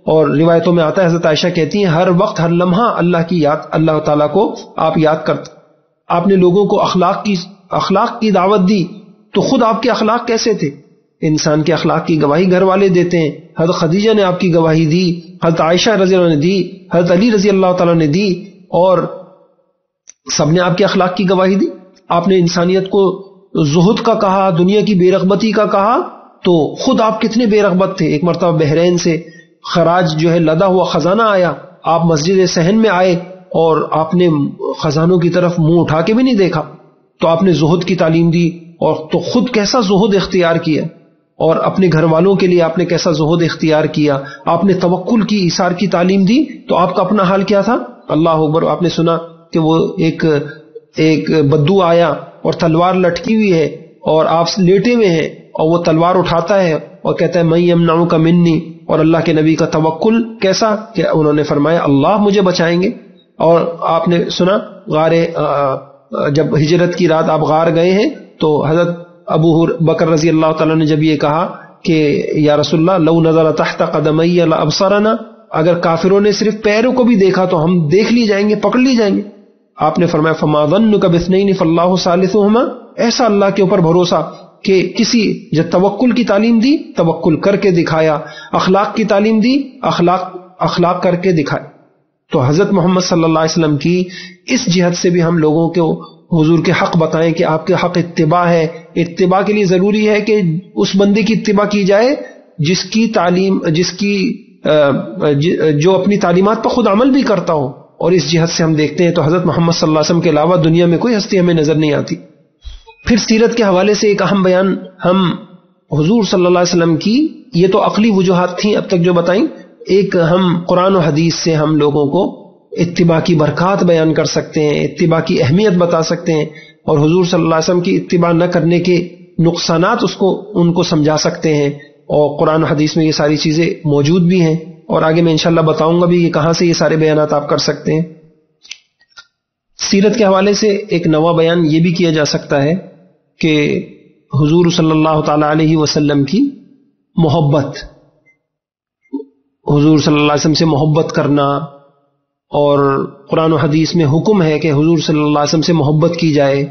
اور روایتوں میں آتا ہے حضرت عائشہ کہتی ہیں ہر وقت ہر لمحہ اللہ کی یاد، اللہ تعالیٰ کو آپ یاد کرتے. آپ نے لوگوں کو اخلاق کی دعوت دی تو خود آپ کے اخلاق کیسے تھے. انسان کے اخلاق کی گواہی گھر والے دیتے ہیں. حضرت خدیجہ نے آپ کی گواہی دی، حضرت عائشہ رضی اللہ عنہ نے دی، حضرت علی رضی اللہ تعالیٰ نے دی، اور سب نے آپ کے اخلاق کی گواہی دی. آپ نے انسانیت کو زہد کا کہا، دنیا کی بے رغبتی کا کہا تو خود آپ کتنے بے رغبت تھے. ایک مرتبہ بحرین سے خراج جو ہے لدا ہوا خزانہ آیا، آپ مسجد صحن میں آئے اور آپ نے خزانوں کی طرف منہ اٹھا کے بھی نہیں دیکھا. تو آپ نے زہد کی تعلیم دی، اور تو خود کیسا زہد اختیار کیا، اور اپنے گھر والوں کے لیے آپ نے کیسا زہد اختیار کیا. آپ نے توکل کی، ایثار کی تعلیم دی تو آپ کا اپنا حال کیا تھا. اللہ اکبر. آپ نے سنا کہ وہ ایک بدو آیا اور تلوار لٹکی ہوئی ہے اور آپ لیٹے ہوئے ہیں اور وہ تلوار اٹھاتا ہے اور کہتا ہے میں یمنعک منی، اور اللہ کے نبی کا توکل کیسا کہ انہوں نے فرمایا اللہ مجھے بچائیں گے. اور آپ نے سنا غار جب ہجرت کی رات آپ غار گئے ہیں تو حضرت ابو بکر رضی اللہ تعالیٰ نے جب یہ کہا کہ یا رسول اللہ لو نظر تحت قدمی لابصرنا، اگر کافروں نے صرف پیروں کو بھی دیکھا تو ہم دیکھ لی جائیں گے، پکڑ لی جائیں گے. آپ نے فرمایا فما ظنک باثنین فاللہ ثالثہما، ایسا اللہ کے اوپر بھروسہ کہ کسی جب توکل کی تعلیم دی توکل کر کے دکھایا، اخلاق کی تعلیم دی اخلاق کر کے دکھایا. تو حضرت محمد صلی اللہ علیہ وسلم کی اس جہت سے بھی ہم لوگوں کو حضور کے حق بتائیں کہ آپ کے حق اتباع ہے. اتباع کے لیے ضروری ہے کہ اس بندے کی اتباع کی جائے جس کی تعلیم جو اپنی تعلیمات پر خود عمل بھی کرتا ہو. اور اس جہت سے ہم دیکھتے ہیں تو حضرت محمد صلی اللہ علیہ وسلم کے علاوہ دنیا میں کوئی ہستی ہمیں نظر نہیں آتی. پھر سیرت کے حوالے سے ایک اہم بیان ہم حضور صلی اللہ علیہ وسلم کی، یہ تو عقلی وجوہات تھیں اب تک جو بتائیں، ایک ہم قرآن و حدیث سے ہم لوگوں کو اتباع کی برکات بیان کر سکتے ہیں، اتباع کی اہمیت بتا سکتے ہیں، اور حضور صلی اللہ علیہ وسلم کی اتباع نہ کرنے کے نقصانات ان کو سمجھا سکتے ہیں. اور قرآن و حدیث میں یہ ساری چیزیں موجود بھی ہیں، اور آگے میں انشاءاللہ بتاؤں گا بھی کہ کہاں سے یہ سارے بیانات آپ کر سکتے ہیں. سیرت کے حوالے سے ایک نواں بیان یہ بھی کیا جا سکتا ہے کہ حضور صلی اللہ تعالی علیہ وسلم کی محبت، حضور صلی اللہ علیہ وسلم سے محبت کرنا، اور قرآن و حدیث میں حکم ہے کہ حضور صلی اللہ علیہ وسلم سے محبت کی جائے،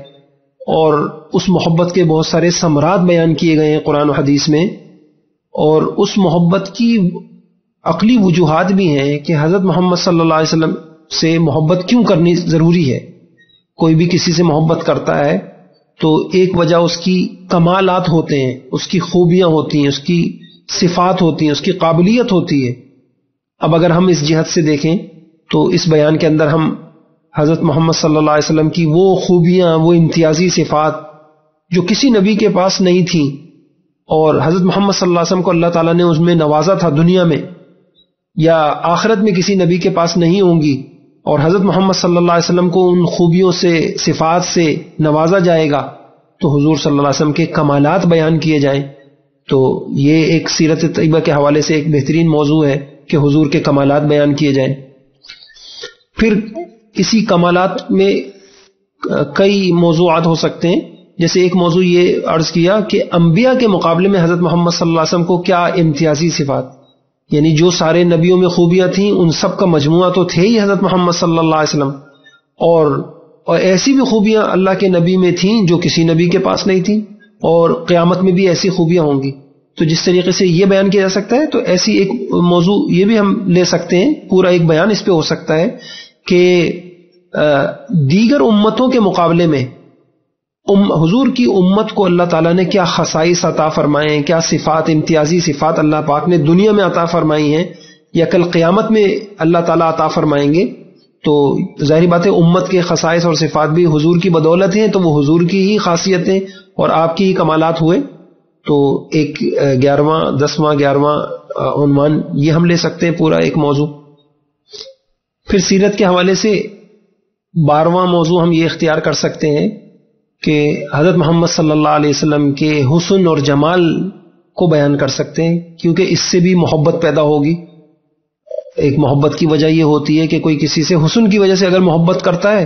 اور اس محبت کے بہت سارے ثمرات بیان کیے گئے ہیں قرآن و حدیث میں. اور اس محبت کی عقلی وجوہات بھی ہیں کہ حضرت محمد صلی اللہ علیہ وسلم سے محبت کیوں کرنی ضروری ہے. کوئی بھی کسی سے محبت کرتا ہے تو ایک وجہ اس کی کمالات ہوتے ہیں، اس کی خوبیاں ہوتی ہیں، اس کی صفات ہوتی ہیں، اس کی قابلیت ہوتی ہے. اب اگر ہم اس جہت سے دیکھیں تو اس بیان کے اندر ہم حضرت محمد صلی اللہ علیہ وسلم کی وہ خوبیاں، وہ امتیازی صفات جو کسی نبی کے پاس نہیں تھیں، اور حضرت محمد صلی اللہ علیہ وسلم کو اللہ تعالیٰ نے اس میں نوازا تھا دنیا میں یا آخرت میں کسی نبی کے پاس نہیں ہوں گی، اور حضرت محمد صلی اللہ علیہ وسلم کو ان خوبیوں سے، صفات سے نوازا جائے گا تو حضور صلی اللہ علیہ وسلم کے کمالات بیان کیے جائیں. تو یہ ایک سیرت طیبہ کے حوالے سے ایک بہترین موضوع ہے کہ حضور کے کمالات بیان کیے جائیں. پھر اسی کمالات میں کئی موضوعات ہو سکتے ہیں. جیسے ایک موضوع یہ عرض کیا کہ انبیاء کے مقابلے میں حضرت محمد صلی اللہ علیہ وسلم کو کیا امتیازی صفات، یعنی جو سارے نبیوں میں خوبیاں تھیں ان سب کا مجموعہ تو تھے ہی حضرت محمد صلی اللہ علیہ وسلم، اور ایسی بھی خوبیاں اللہ کے نبی میں تھیں جو کسی نبی کے پاس نہیں تھیں، اور قیامت میں بھی ایسی خوبیاں ہوں گی۔ تو جس طریقے سے یہ بیان کیا جا سکتا ہے، تو ایسی ایک موضوع یہ بھی ہم لے سکتے ہیں، پورا ایک بیان اس پہ ہو سکتا ہے کہ دیگر امتوں کے مقابلے میں حضور کی امت کو اللہ تعالیٰ نے کیا خصائص عطا فرمائے ہیں، کیا صفات، امتیازی صفات اللہ پاک نے دنیا میں عطا فرمائی ہیں یا کل قیامت میں اللہ تعالیٰ عطا فرمائیں گے۔ تو ظاہری بات ہے امت کے خصائص اور صفات بھی حضور کی بدولت ہیں، تو وہ حضور کی ہی خاصیتیں اور آپ کی ہی کمالات ہوئے۔ تو ایک 11واں عنوان یہ ہم لے سکتے ہیں، پورا ایک موضوع۔ پھر سیرت کے حوالے سے 12واں موضوع ہم یہ اختیار کر سکتے ہیں کہ حضرت محمد صلی اللہ علیہ وسلم کے حسن اور جمال کو بیان کر سکتے ہیں، کیونکہ اس سے بھی محبت پیدا ہوگی۔ ایک محبت کی وجہ یہ ہوتی ہے کہ کوئی کسی سے حسن کی وجہ سے اگر محبت کرتا ہے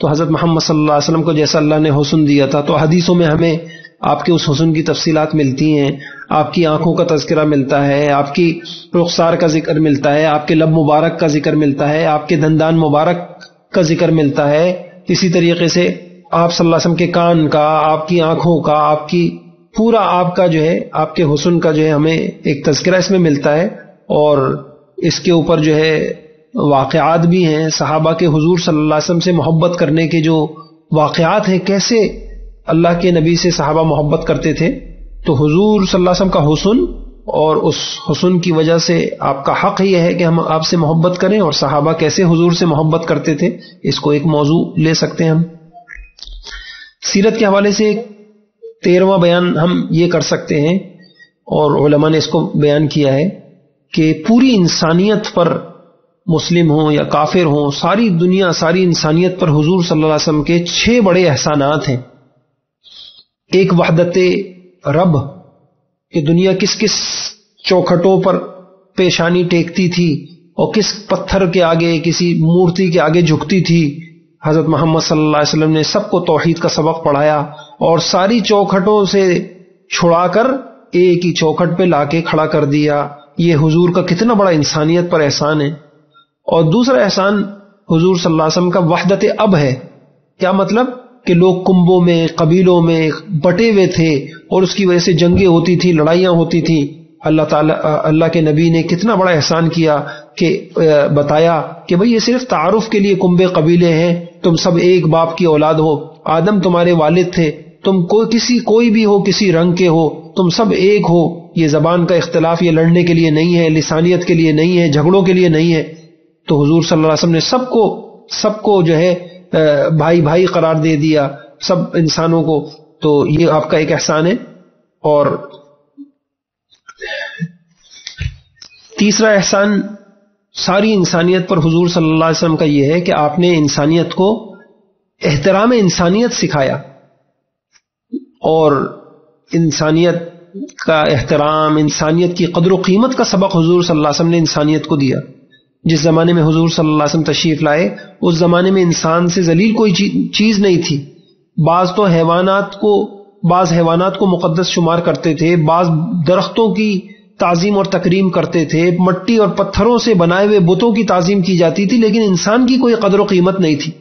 تو حضرت محمد صلی اللہ علیہ وسلم کو جیسا اللہ نے حسن دیا تھا، تو حدیثوں میں ہمیں آپ کے اس حسن کی تفصیلات ملتی ہیں، آپ کی آنکھوں کا تذکرہ ملتا ہے، آپ کی رخسار کا ذکر ملتا ہے، آپ کے لب مبارک کا ذکر ملتا ہے، آپ کے دندان مبارک کا ذکر ملتا ہے۔ اسی طریقے سے آپ صلی اللہ علیہ وسلم کے کان کا، آپ کی آنکھوں کا، آپ کی پورا آپ کا جو ہے آپ کے حسن کا جو ہے ہمیں ایک تذکرہ اس میں ملتا ہے، اور اس کے اوپر جو ہے واقعات بھی ہیں صحابہ کے حضور صلی اللہ علیہ وسلم سے محبت کرنے کے جو واقعات ہیں، کیسے اللہ کے نبی سے صحابہ محبت کرتے تھے۔ تو حضور صلی اللہ علیہ وسلم کا حسن، اور اس حسن کی وجہ سے آپ کا حق یہ ہے کہ ہم آپ سے محبت کریں، اور صحابہ کیسے حضور سے محبت کرتے تھے، اس کو ایک موضوع لے سکتے ہیں ہم۔ سیرت کے حوالے سے 13واں بیان ہم یہ کر سکتے ہیں، اور علماء نے اس کو بیان کیا ہے کہ پوری انسانیت پر، مسلم ہوں یا کافر ہوں، ساری دنیا، ساری انسانیت پر حضور صلی اللہ علیہ وسلم کے 6 بڑے احسانات ہیں۔ ایک وحدت رب کہ دنیا کس کس چوکھٹوں پر پیشانی ٹیکتی تھی اور کس پتھر کے آگے، کسی مورتی کے آگے جھکتی تھی، حضرت محمد صلی اللہ علیہ وسلم نے سب کو توحید کا سبق پڑھایا اور ساری چوکھٹوں سے چھڑا کر ایک ہی چوکھٹ پہ لا کے کھڑا کر دیا۔ یہ حضور کا کتنا بڑا انسانیت پر احسان ہے۔ اور دوسرا احسان حضور صلی اللہ علیہ وسلم کا وحدت اب ہے۔ کیا مطلب؟ کہ لوگ کنبوں میں، قبیلوں میں بٹے ہوئے تھے اور اس کی وجہ سے جنگیں ہوتی تھی، لڑائیاں ہوتی تھی۔ اللہ کے نبی نے کتنا بڑا احسان کیا کہ بتایا کہ بھئی یہ صرف تعارف کے لیے کنبے قبیلے ہیں، تم سب ایک باپ کی اولاد ہو، آدم تمہارے والد تھے، تم کوئی بھی ہو، کسی رنگ کے ہو، تم سب ایک ہو۔ یہ زبان کا اختلاف یہ لڑنے کے لیے نہیں ہے، لسانیت کے لیے نہیں ہے، جھگڑوں کے لیے نہیں ہے۔ تو حضور صلی اللہ علیہ وسلم نے سب کو جو ہے بھائی بھائی قرار دے دیا، سب انسانوں کو۔ تو یہ آپ کا ایک احسان ہے۔ اور تیسرا احسان ساری انسانیت پر حضور صلی اللہ علیہ وسلم کا یہ ہے کہ آپ نے انسانیت کو احترام انسانیت سکھایا، اور انسانیت کا احترام، انسانیت کی قدر و قیمت کا سبق حضور صلی اللہ علیہ وسلم نے انسانیت کو دیا۔ جس زمانے میں حضور صلی اللہ علیہ وسلم تشریف لائے، اس زمانے میں انسان سے ذلیل کوئی چیز نہیں تھی۔ بعض حیوانات کو مقدس شمار کرتے تھے، بعض درختوں کی تعظیم اور تکریم کرتے تھے، مٹی اور پتھروں سے بنائے ہوئے بتوں کی تعظیم کی جاتی تھی، لیکن انسان کی کوئی قدر و قیمت نہیں تھی۔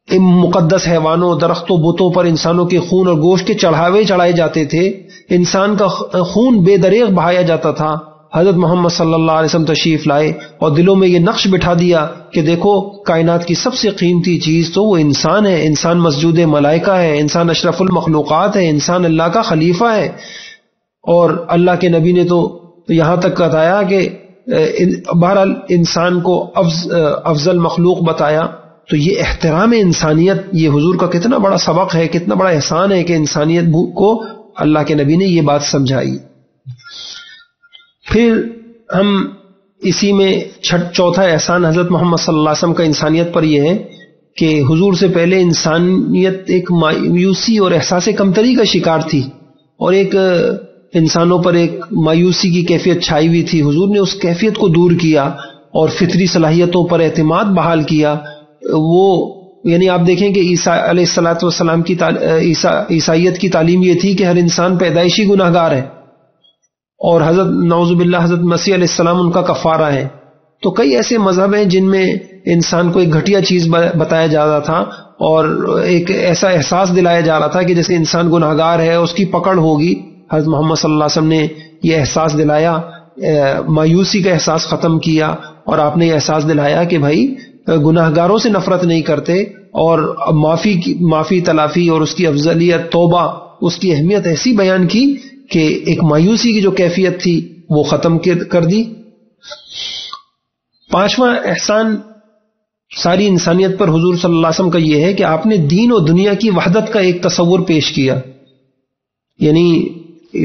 ان مقدس حیوانوں، درختوں، بتوں پر انسانوں کے خون اور گوشت کے چڑھاوے چڑھائے جاتے تھے، انسان کا خون بے دریغ بہایا جاتا تھا۔ حضرت محمد صلی اللہ علیہ وسلم تشریف لائے اور دلوں میں یہ نقش بٹھا دیا کہ دیکھو کائنات کی سب سے قیمتی چیز تو وہ انسان ہے، انسان مسجود ملائکہ ہے، انسان اشرف المخلوقات ہے، انسان اللہ کا خلیفہ ہے۔ اور اللہ کے نبی نے تو یہاں تک بتایا کہ بہرحال انسان کو افضل مخلوق بتایا۔ تو یہ احترام انسانیت، یہ حضور کا کتنا بڑا سبق ہے، کتنا بڑا احسان ہے کہ انسانیت کو اللہ کے نبی نے یہ بات سمجھائی۔ پھر ہم اسی میں چوتھا احسان حضرت محمد صلی اللہ علیہ وسلم کا انسانیت پر یہ ہے کہ حضور سے پہلے انسانیت ایک مایوسی اور احساس کمتری کا شکار تھی، اور ایک انسانوں پر ایک مایوسی کی کیفیت چھائی ہوئی تھی۔ حضور نے اس کیفیت کو دور کیا اور فطری صلاحیتوں پر اعتماد بحال کیا۔ وہ یعنی آپ دیکھیں کہ عیسیٰ علیہ الصلوۃ والسلام کی عیسائیت کی تعلیم یہ تھی کہ ہر انسان پیدائشی گناہگار ہے، اور حضرت نعوذ باللہ حضرت مسیح علیہ السلام ان کا کفارہ ہے. تو کئی ایسے مذہب ہیں جن میں انسان کو ایک گھٹیا چیز بتایا جا رہا تھا اور ایک ایسا احساس دلایا جا رہا تھا کہ جیسے انسان گناہگار ہے، اس کی پکڑ ہوگی. حضرت محمد صلی اللہ علیہ وسلم نے یہ احساس دلایا، مایوسی کا احساس ختم کیا، اور آپ نے یہ احساس دلایا کہ بھائی گناہگاروں سے نفرت نہیں کرتے، اور معافی تلافی اور اس کی افضلیت توبہ، اس کی اہمیت ایسی بیان کی کہ ایک مایوسی کی جو کیفیت تھی وہ ختم کر دی. پانچواں احسان ساری انسانیت پر حضور صلی اللہ علیہ وسلم کا یہ ہے کہ آپ نے دین و دنیا کی وحدت کا ایک تصور پیش کیا. یعنی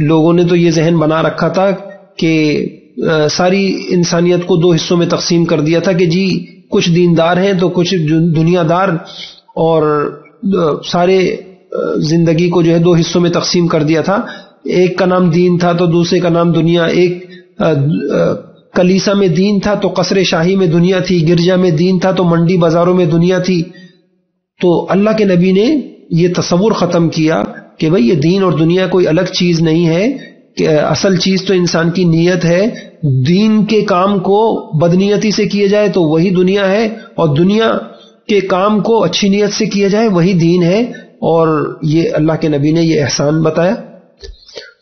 لوگوں نے تو یہ ذہن بنا رکھا تھا کہ ساری انسانیت کو دو حصوں میں تقسیم کر دیا تھا کہ جی کچھ دیندار ہیں تو کچھ دنیا دار، اور سارے زندگی کو جو ہے دو حصوں میں تقسیم کر دیا تھا. ایک کا نام دین تھا تو دوسرے کا نام دنیا. ایک کلیسا میں دین تھا تو قصر شاہی میں دنیا تھی، گرجا میں دین تھا تو منڈی بازاروں میں دنیا تھی. تو اللہ کے نبی نے یہ تصور ختم کیا کہ بھئی یہ دین اور دنیا کوئی الگ چیز نہیں ہے، کہ اصل چیز تو انسان کی نیت ہے. دین کے کام کو بدنیتی سے کیے جائے تو وہی دنیا ہے، اور دنیا کے کام کو اچھی نیت سے کیا جائے وہی دین ہے. اور یہ اللہ کے نبی نے یہ احسان بتایا.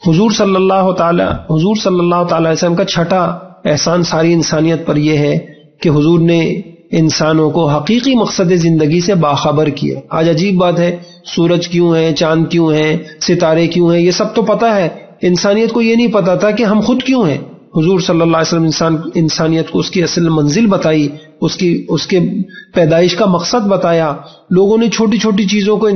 حضور صلی اللہ تعالی علیہ وسلم کا چھٹا احسان ساری انسانیت پر یہ ہے کہ حضور نے انسانوں کو حقیقی مقصد زندگی سے باخبر کیا. آج عجیب بات ہے، سورج کیوں ہے، چاند کیوں ہیں، ستارے کیوں ہیں، یہ سب تو پتہ ہے. انسانیت کو یہ نہیں پتا تھا کہ ہم خود کیوں ہیں. حضور صلی اللہ علیہ وسلم انسانیت کو اس کی اصل منزل بتائی، اس کے پیدائش کا مقصد بتایا. لوگوں نے چھوٹی چھوٹی چیزوں کو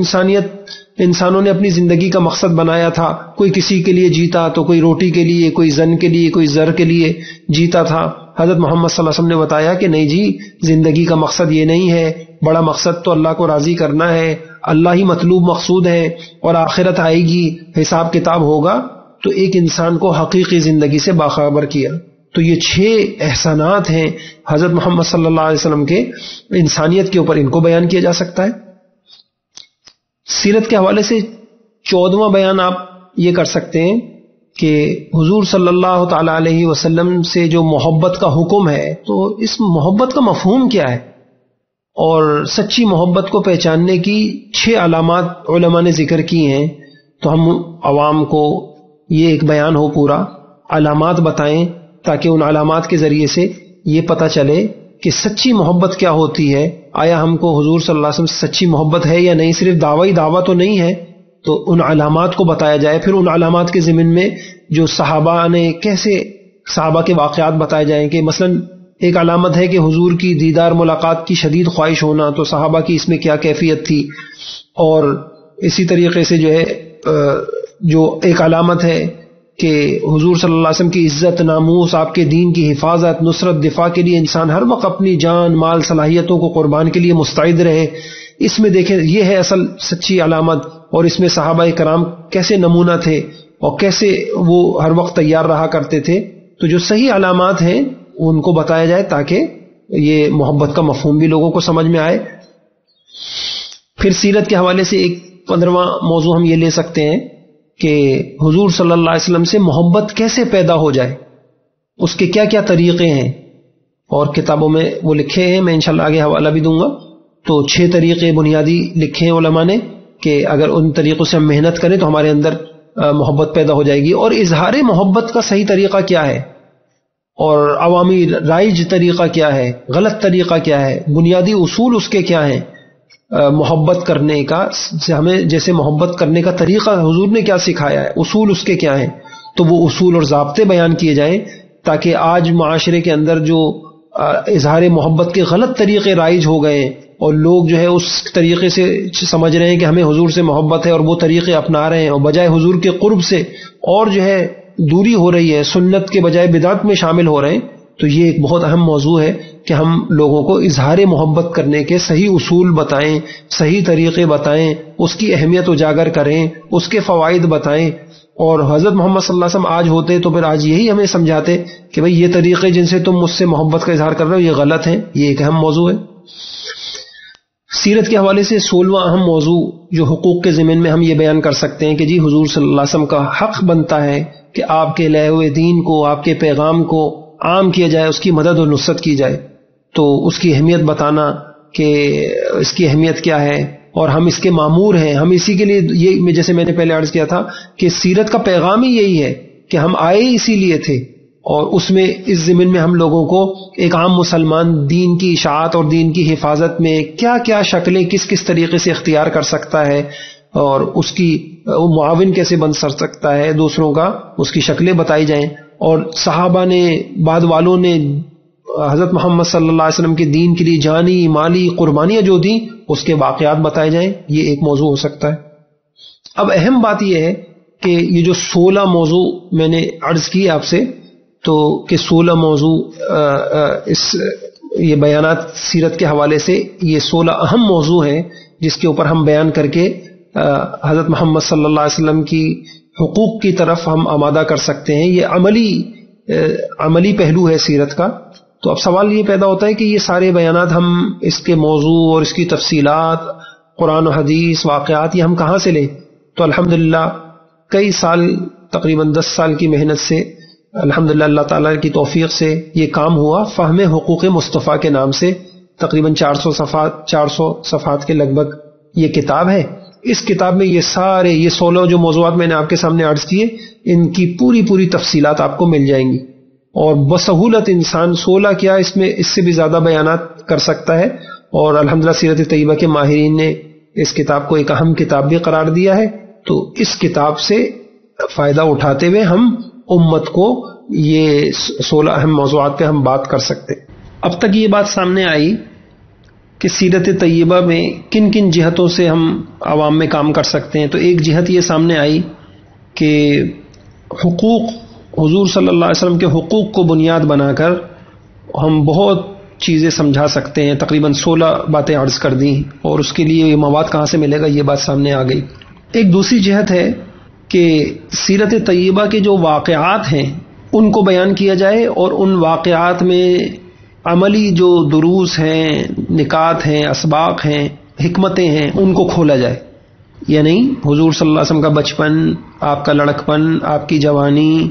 انسانوں نے اپنی زندگی کا مقصد بنایا تھا. کوئی کسی کے لیے جیتا تو کوئی روٹی کے لیے، کوئی زن کے لیے، کوئی زر کے لیے جیتا تھا. حضرت محمد صلی اللہ علیہ وسلم نے بتایا کہ نہیں جی، زندگی کا مقصد یہ نہیں ہے، بڑا مقصد تو اللہ کو راضی کرنا ہے، اللہ ہی مطلوب مقصود ہے، اور آخرت آئے گی، حساب کتاب ہوگا. تو ایک انسان کو حقیقی زندگی سے باخبر کیا. تو یہ 6 احسانات ہیں حضرت محمد صلی اللہ علیہ وسلم کے انسانیت کے اوپر، ان کو بیان کیا جا سکتا ہے. سیرت کے حوالے سے 14واں بیان آپ یہ کر سکتے ہیں کہ حضور صلی اللہ تعالی علیہ وسلم سے جو محبت کا حکم ہے، تو اس محبت کا مفہوم کیا ہے، اور سچی محبت کو پہچاننے کی 6 علامات علماء نے ذکر کی ہیں. تو ہم عوام کو یہ ایک بیان ہو پورا، علامات بتائیں تاکہ ان علامات کے ذریعے سے یہ پتہ چلے کہ سچی محبت کیا ہوتی ہے. آیا ہم کو حضور صلی اللہ علیہ وسلم سے سچی محبت ہے یا نہیں، صرف دعویٰ تو نہیں ہے. تو ان علامات کو بتایا جائے. پھر ان علامات کے ضمن میں جو صحابہ کے واقعات بتائے جائیں کہ مثلا ایک علامت ہے کہ حضور کی دیدار ملاقات کی شدید خواہش ہونا، تو صحابہ کی اس میں کیا کیفیت تھی. اور اسی طریقے سے جو ہے جو ایک علامت ہے کہ حضور صلی اللہ علیہ وسلم کی عزت، ناموس، آپ کے دین کی حفاظت، نصرت، دفاع کے لیے انسان ہر وقت اپنی جان، مال، صلاحیتوں کو قربان کے لیے مستعد رہے. اس میں دیکھیں یہ ہے اصل سچی علامت. اور اس میں صحابہ کرام کیسے نمونہ تھے اور کیسے وہ ہر وقت تیار رہا کرتے تھے. تو جو صحیح علامات ہیں ان کو بتایا جائے تاکہ یہ محبت کا مفہوم بھی لوگوں کو سمجھ میں آئے. پھر سیرت کے حوالے سے ایک 15واں موضوع ہم یہ لے سکتے ہیں کہ حضور صلی اللہ علیہ وسلم سے محبت کیسے پیدا ہو جائے، اس کے کیا کیا طریقے ہیں. اور کتابوں میں وہ لکھے ہیں، میں انشاءاللہ آگے حوالہ بھی دوں گا. تو 6 طریقے بنیادی لکھے ہیں علماء نے کہ اگر ان طریقوں سے ہم محنت کریں تو ہمارے اندر محبت پیدا ہو جائے گی. اور اظہار محبت کا صحیح طریقہ کیا ہے، اور عوامی رائج طریقہ کیا ہے، غلط طریقہ کیا ہے، بنیادی اصول اس کے کیا ہیں. محبت کرنے کا ہمیں جیسے محبت کرنے کا طریقہ حضور نے کیا سکھایا ہے، اصول اس کے کیا ہیں. تو وہ اصول اور ضابطے بیان کیے جائیں تاکہ آج معاشرے کے اندر جو اظہار محبت کے غلط طریقے رائج ہو گئے اور لوگ جو ہے اس طریقے سے سمجھ رہے ہیں کہ ہمیں حضور سے محبت ہے اور وہ طریقے اپنا رہے ہیں، اور بجائے حضور کے قرب سے اور جو ہے دوری ہو رہی ہے، سنت کے بجائے بدعت میں شامل ہو رہے ہیں. تو یہ ایک بہت اہم موضوع ہے کہ ہم لوگوں کو اظہار محبت کرنے کے صحیح اصول بتائیں، صحیح طریقے بتائیں، اس کی اہمیت اجاگر کریں، اس کے فوائد بتائیں. اور حضرت محمد صلی اللہ علیہ وسلم آج ہوتے تو پھر آج یہی ہمیں سمجھاتے کہ بھئی یہ طریقے جن سے تم مجھ سے محبت کا اظہار کر رہے ہو یہ غلط ہیں. یہ ایک اہم موضوع ہے. سیرت کے حوالے سے 16واں اہم موضوع جو حقوق کے ضمن میں ہم یہ بیان کر سکتے ہیں کہ جی حضور صلی اللہ علیہ وسلم کا حق بنتا ہے کہ آپ کے لائے ہوئے دین کو، آپ کے پیغام کو عام کیا جائے، اس کی مدد و نصرت کی جائے، تو اس کی اہمیت بتانا کہ اس کی اہمیت کیا ہے اور ہم اس کے مامور ہیں. ہم اسی کے لیے، یہ جیسے میں نے پہلے عرض کیا تھا کہ سیرت کا پیغام ہی یہی ہے کہ ہم آئے اسی لیے تھے، اور اس میں اس ضمن میں ہم لوگوں کو ایک عام مسلمان دین کی اشاعت اور دین کی حفاظت میں کیا کیا شکلیں کس کس طریقے سے اختیار کر سکتا ہے اور اس کی معاون کیسے بن سکتا ہے دوسروں کا، اس کی شکلیں بتائی جائیں. اور صحابہ نے، بعد والوں نے حضرت محمد صلی اللہ علیہ وسلم کے دین کے لیے جانی مالی قربانیاں جو دیں، اس کے واقعات بتائے جائیں. یہ ایک موضوع ہو سکتا ہے. اب اہم بات یہ ہے کہ یہ جو 16 موضوع میں نے عرض کی آپ سے، تو کہ 16 موضوع یہ بیانات سیرت کے حوالے سے، یہ 16 اہم موضوع ہیں جس کے اوپر ہم بیان کر کے حضرت محمد صلی اللہ علیہ وسلم کی حقوق کی طرف ہم آمادہ کر سکتے ہیں. یہ عملی پہلو ہے سیرت کا. تو اب سوال یہ پیدا ہوتا ہے کہ یہ سارے بیانات ہم اس کے موضوع اور اس کی تفصیلات، قرآن و حدیث، واقعات، یہ ہم کہاں سے لیں؟ تو الحمدللہ کئی سال، تقریباً 10 سال کی محنت سے الحمدللہ اللہ تعالیٰ کی توفیق سے یہ کام ہوا. فہم حقوق مصطفیٰ کے نام سے تقریباً 400 صفحات کے لگ بھگ یہ کتاب ہے. اس کتاب میں یہ سارے، یہ 16 جو موضوعات میں نے آپ کے سامنے عرض کیے، ان کی پوری تفصیلات آپ کو مل جائیں گی. اور بسہولت انسان 16 کیا، اس میں اس سے بھی زیادہ بیانات کر سکتا ہے. اور الحمدللہ سیرت طیبہ کے ماہرین نے اس کتاب کو ایک اہم کتاب بھی قرار دیا ہے. تو اس کتاب سے فائدہ اٹھاتے ہوئے ہم امت کو یہ 16 اہم موضوعات پہ ہم بات کر سکتے. اب تک یہ بات سامنے آئی کہ سیرت طیبہ میں کن کن جہتوں سے ہم عوام میں کام کر سکتے ہیں. تو ایک جہت یہ سامنے آئی کہ حقوق، حضور صلی اللہ علیہ وسلم کے حقوق کو بنیاد بنا کر ہم بہت چیزیں سمجھا سکتے ہیں. تقریباً 16 باتیں عرض کر دیں، اور اس کے لیے یہ مواد کہاں سے ملے گا، یہ بات سامنے آ گئی. ایک دوسری جہت ہے کہ سیرت طیبہ کے جو واقعات ہیں ان کو بیان کیا جائے، اور ان واقعات میں عملی جو دروس ہیں، نکات ہیں، اسباق ہیں، حکمتیں ہیں، ان کو کھولا جائے. یعنی حضور صلی اللہ علیہ وسلم کا بچپن، آپ کا لڑکپن، آپ کی جوانی،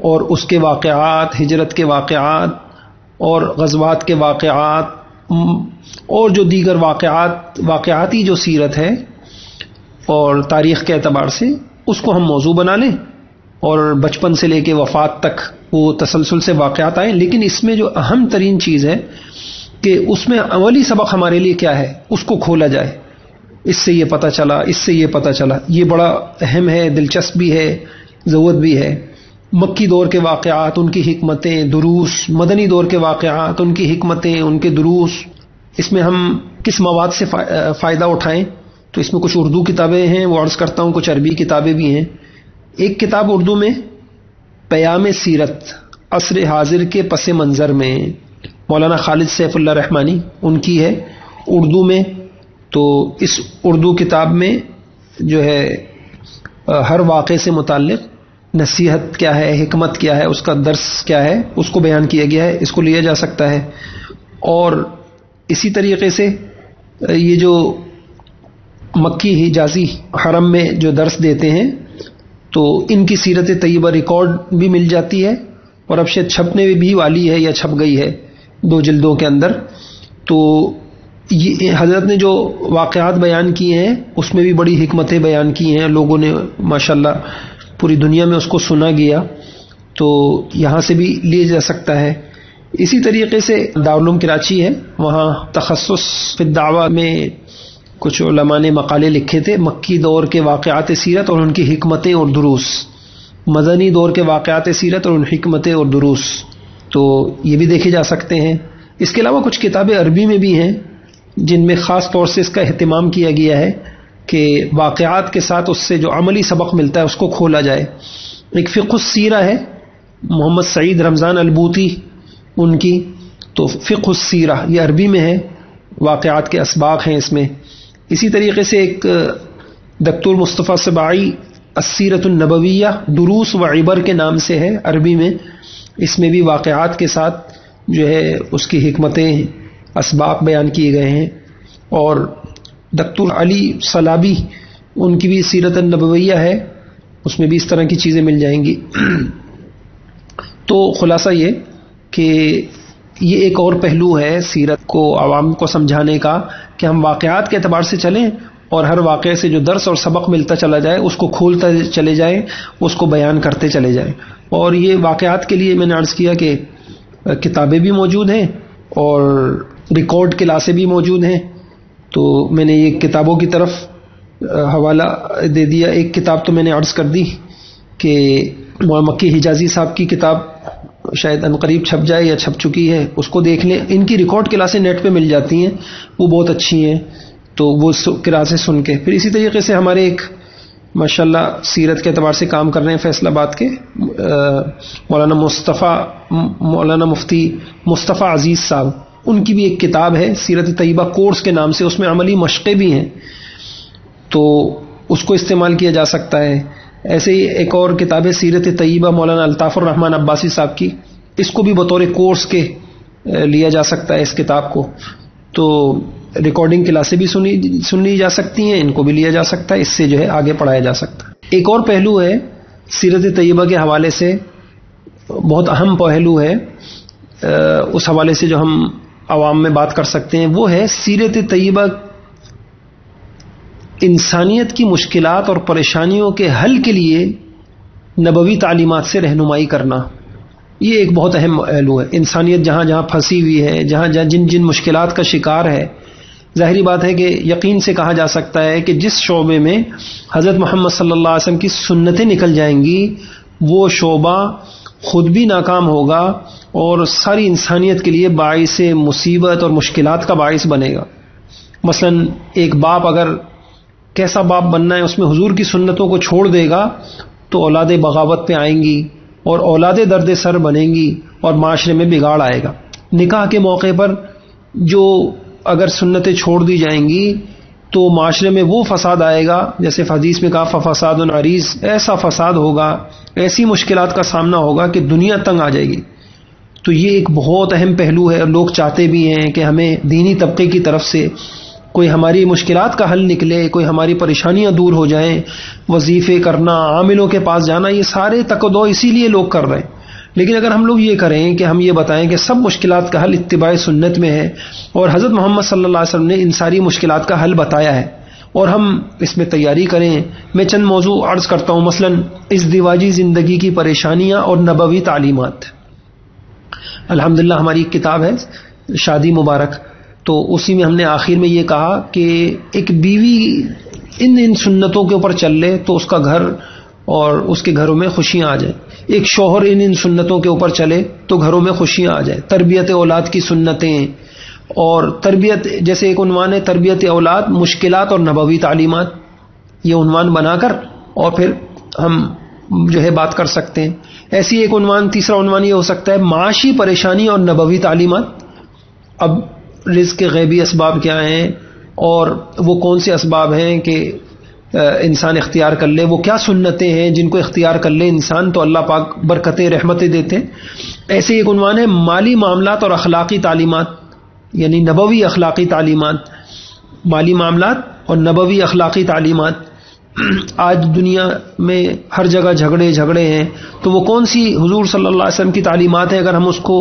اور اس کے واقعات، ہجرت کے واقعات اور غزوات کے واقعات، اور جو دیگر واقعاتی جو سیرت ہے اور تاریخ کے اعتبار سے، اس کو ہم موضوع بنا لیں، اور بچپن سے لے کے وفات تک وہ تسلسل سے واقعات آئیں. لیکن اس میں جو اہم ترین چیز ہے کہ اس میں عملی سبق ہمارے لیے کیا ہے، اس کو کھولا جائے. اس سے یہ پتہ چلا، اس سے یہ پتہ چلا. یہ بڑا اہم ہے، دلچسپ بھی ہے، ضرورت بھی ہے. مکی دور کے واقعات، ان کی حکمتیں، دروس، مدنی دور کے واقعات، ان کی حکمتیں، ان کے دروس، اس میں ہم کس مواد سے فائدہ اٹھائیں. تو اس میں کچھ اردو کتابیں ہیں، وہ عرض کرتا ہوں، کچھ عربی کتابیں بھی ہیں. ایک کتاب اردو میں پیام سیرت عصر حاضر کے پس منظر میں، مولانا خالد سیف اللہ رحمانی ان کی ہے اردو میں. تو اس اردو کتاب میں جو ہے ہر واقعے سے متعلق نصیحت کیا ہے، حکمت کیا ہے، اس کا درس کیا ہے، اس کو بیان کیا گیا ہے. اس کو لیا جا سکتا ہے. اور اسی طریقے سے یہ جو مکی حجازی حرم میں جو درس دیتے ہیں، تو ان کی سیرت طیبہ ریکارڈ بھی مل جاتی ہے، اور اب شاید چھپنے بھی والی ہے یا چھپ گئی ہے 2 جلدوں کے اندر. تو یہ حضرت نے جو واقعات بیان کیے ہیں اس میں بھی بڑی حکمتیں بیان کی ہیں. لوگوں نے ماشاءاللہ پوری دنیا میں اس کو سنا گیا، تو یہاں سے بھی لیا جا سکتا ہے. اسی طریقے سے دارالعلوم کراچی ہے، وہاں تخصص فی الدعوہ میں کچھ علماء نے مقالے لکھے تھے مکی دور کے واقعات سیرت اور ان کی حکمتیں اور دروس، مدنی دور کے واقعات سیرت اور ان حکمتیں اور دروس. تو یہ بھی دیکھے جا سکتے ہیں. اس کے علاوہ کچھ کتابیں عربی میں بھی ہیں جن میں خاص طور سے اس کا اہتمام کیا گیا ہے کہ واقعات کے ساتھ اس سے جو عملی سبق ملتا ہے اس کو کھولا جائے. ایک فقہ السیرہ ہے محمد سعید رمضان البوتی ان کی، تو فقہ السیرہ یہ عربی میں ہے، واقعات کے اسباق ہیں اس میں. اسی طریقے سے ایک دکتور مصطفیٰ سباعی السیرۃ النبویہ دروس و عبر کے نام سے ہے عربی میں. اس میں بھی واقعات کے ساتھ جو ہے اس کی حکمتیں، اسباق بیان کیے گئے ہیں. اور دکتور علی صلابی ان کی بھی سیرت النبویہ ہے، اس میں بھی اس طرح کی چیزیں مل جائیں گی. تو خلاصہ یہ کہ یہ ایک اور پہلو ہے سیرت کو عوام کو سمجھانے کا کہ ہم واقعات کے اعتبار سے چلیں اور ہر واقعے سے جو درس اور سبق ملتا چلا جائے اس کو کھولتا چلے جائیں, اس کو بیان کرتے چلے جائیں. اور یہ واقعات کے لیے میں نے عرض کیا کہ کتابیں بھی موجود ہیں اور ریکارڈ کلاسیں بھی موجود ہیں. تو میں نے یہ کتابوں کی طرف حوالہ دے دیا. ایک کتاب تو میں نے عرض کر دی کہ مکی حجازی صاحب کی کتاب شاید عنقریب چھپ جائے یا چھپ چکی ہے, اس کو دیکھ لیں. ان کی ریکارڈ کلاسیں نیٹ پہ مل جاتی ہیں, وہ بہت اچھی ہیں, تو وہ کلاسیں سن کے. پھر اسی طریقے سے ہمارے ایک ماشاءاللہ سیرت کے اعتبار سے کام کر رہے ہیں فیصل آباد کے مولانا مفتی مصطفیٰ عزیز صاحب, ان کی بھی ایک کتاب ہے سیرت طیبہ کورس کے نام سے, اس میں عملی مشقیں بھی ہیں, تو اس کو استعمال کیا جا سکتا ہے. ایسے ہی ایک اور کتاب ہے سیرت طیبہ مولانا الطاف الرحمن عباسی صاحب کی, اس کو بھی بطور کورس کے لیا جا سکتا ہے اس کتاب کو. تو ریکارڈنگ کلاسیں بھی سنی جا سکتی ہیں, ان کو بھی لیا جا سکتا ہے, اس سے جو ہے آگے پڑھایا جا سکتا ہے. ایک اور پہلو ہے سیرت طیبہ کے حوالے سے, بہت اہم پہلو ہے, اس حوالے سے جو ہم عوام میں بات کر سکتے ہیں, وہ ہے سیرت طیبہ انسانیت کی مشکلات اور پریشانیوں کے حل کے لیے نبوی تعلیمات سے رہنمائی کرنا. یہ ایک بہت اہم پہلو ہے. انسانیت جہاں جہاں پھنسی ہوئی ہے, جہاں جہاں جن جن مشکلات کا شکار ہے, ظاہری بات ہے کہ یقین سے کہا جا سکتا ہے کہ جس شعبے میں حضرت محمد صلی اللہ علیہ وسلم کی سنتیں نکل جائیں گی وہ شعبہ خود بھی ناکام ہوگا اور ساری انسانیت کے لیے باعث مصیبت اور مشکلات کا باعث بنے گا. مثلا ایک باپ اگر کیسا باپ بننا ہے اس میں حضور کی سنتوں کو چھوڑ دے گا تو اولاد بغاوت پہ آئیں گی اور اولاد درد سر بنیں گی اور معاشرے میں بگاڑ آئے گا. نکاح کے موقع پر جو اگر سنتیں چھوڑ دی جائیں گی تو معاشرے میں وہ فساد آئے گا جیسے حدیث میں کہا فساد عریض, ایسا فساد ہوگا, ایسی مشکلات کا سامنا ہوگا کہ دنیا تنگ آ جائے گی. تو یہ ایک بہت اہم پہلو ہے. لوگ چاہتے بھی ہیں کہ ہمیں دینی طبقے کی طرف سے کوئی ہماری مشکلات کا حل نکلے, کوئی ہماری پریشانیاں دور ہو جائیں. وظیفے کرنا, عاملوں کے پاس جانا, یہ سارے تقدو اسی لیے لوگ کر رہے ہیں. لیکن اگر ہم لوگ یہ کریں کہ ہم یہ بتائیں کہ سب مشکلات کا حل اتباع سنت میں ہے اور حضرت محمد صلی اللہ علیہ وسلم نے ان ساری مشکلات کا حل بتایا ہے, اور ہم اس میں تیاری کریں. میں چند موضوع عرض کرتا ہوں. مثلا ازدواجی زندگی کی پریشانیاں اور نبوی تعلیمات. الحمدللہ ہماری ایک کتاب ہے شادی مبارک, تو اسی میں ہم نے آخر میں یہ کہا کہ ایک بیوی ان سنتوں کے اوپر چل لے تو اس کا گھر اور اس کے گھروں میں خوشیاں آ جائیں. ایک شوہر ان سنتوں کے اوپر چلے تو گھروں میں خوشیاں آ جائیں. تربیت اولاد کی سنتیں اور تربیت, جیسے ایک عنوان ہے تربیت اولاد مشکلات اور نبوی تعلیمات, یہ عنوان بنا کر اور پھر ہم جو ہے بات کر سکتے ہیں. ایسی ایک عنوان, تیسرا عنوان یہ ہو سکتا ہے معاشی پریشانی اور نبوی تعلیمات. اب رزق کے غیبی اسباب کیا ہیں اور وہ کون سے اسباب ہیں کہ انسان اختیار کر لے, وہ کیا سنتیں ہیں جن کو اختیار کر لے انسان تو اللہ پاک برکتیں رحمتیں دیتے ہیں. ایسے ایک عنوان ہے مالی معاملات اور اخلاقی تعلیمات, یعنی نبوی اخلاقی تعلیمات. مالی معاملات اور نبوی اخلاقی تعلیمات. آج دنیا میں ہر جگہ جھگڑے ہیں, تو وہ کون سی حضور صلی اللہ علیہ وسلم کی تعلیمات ہیں اگر ہم اس کو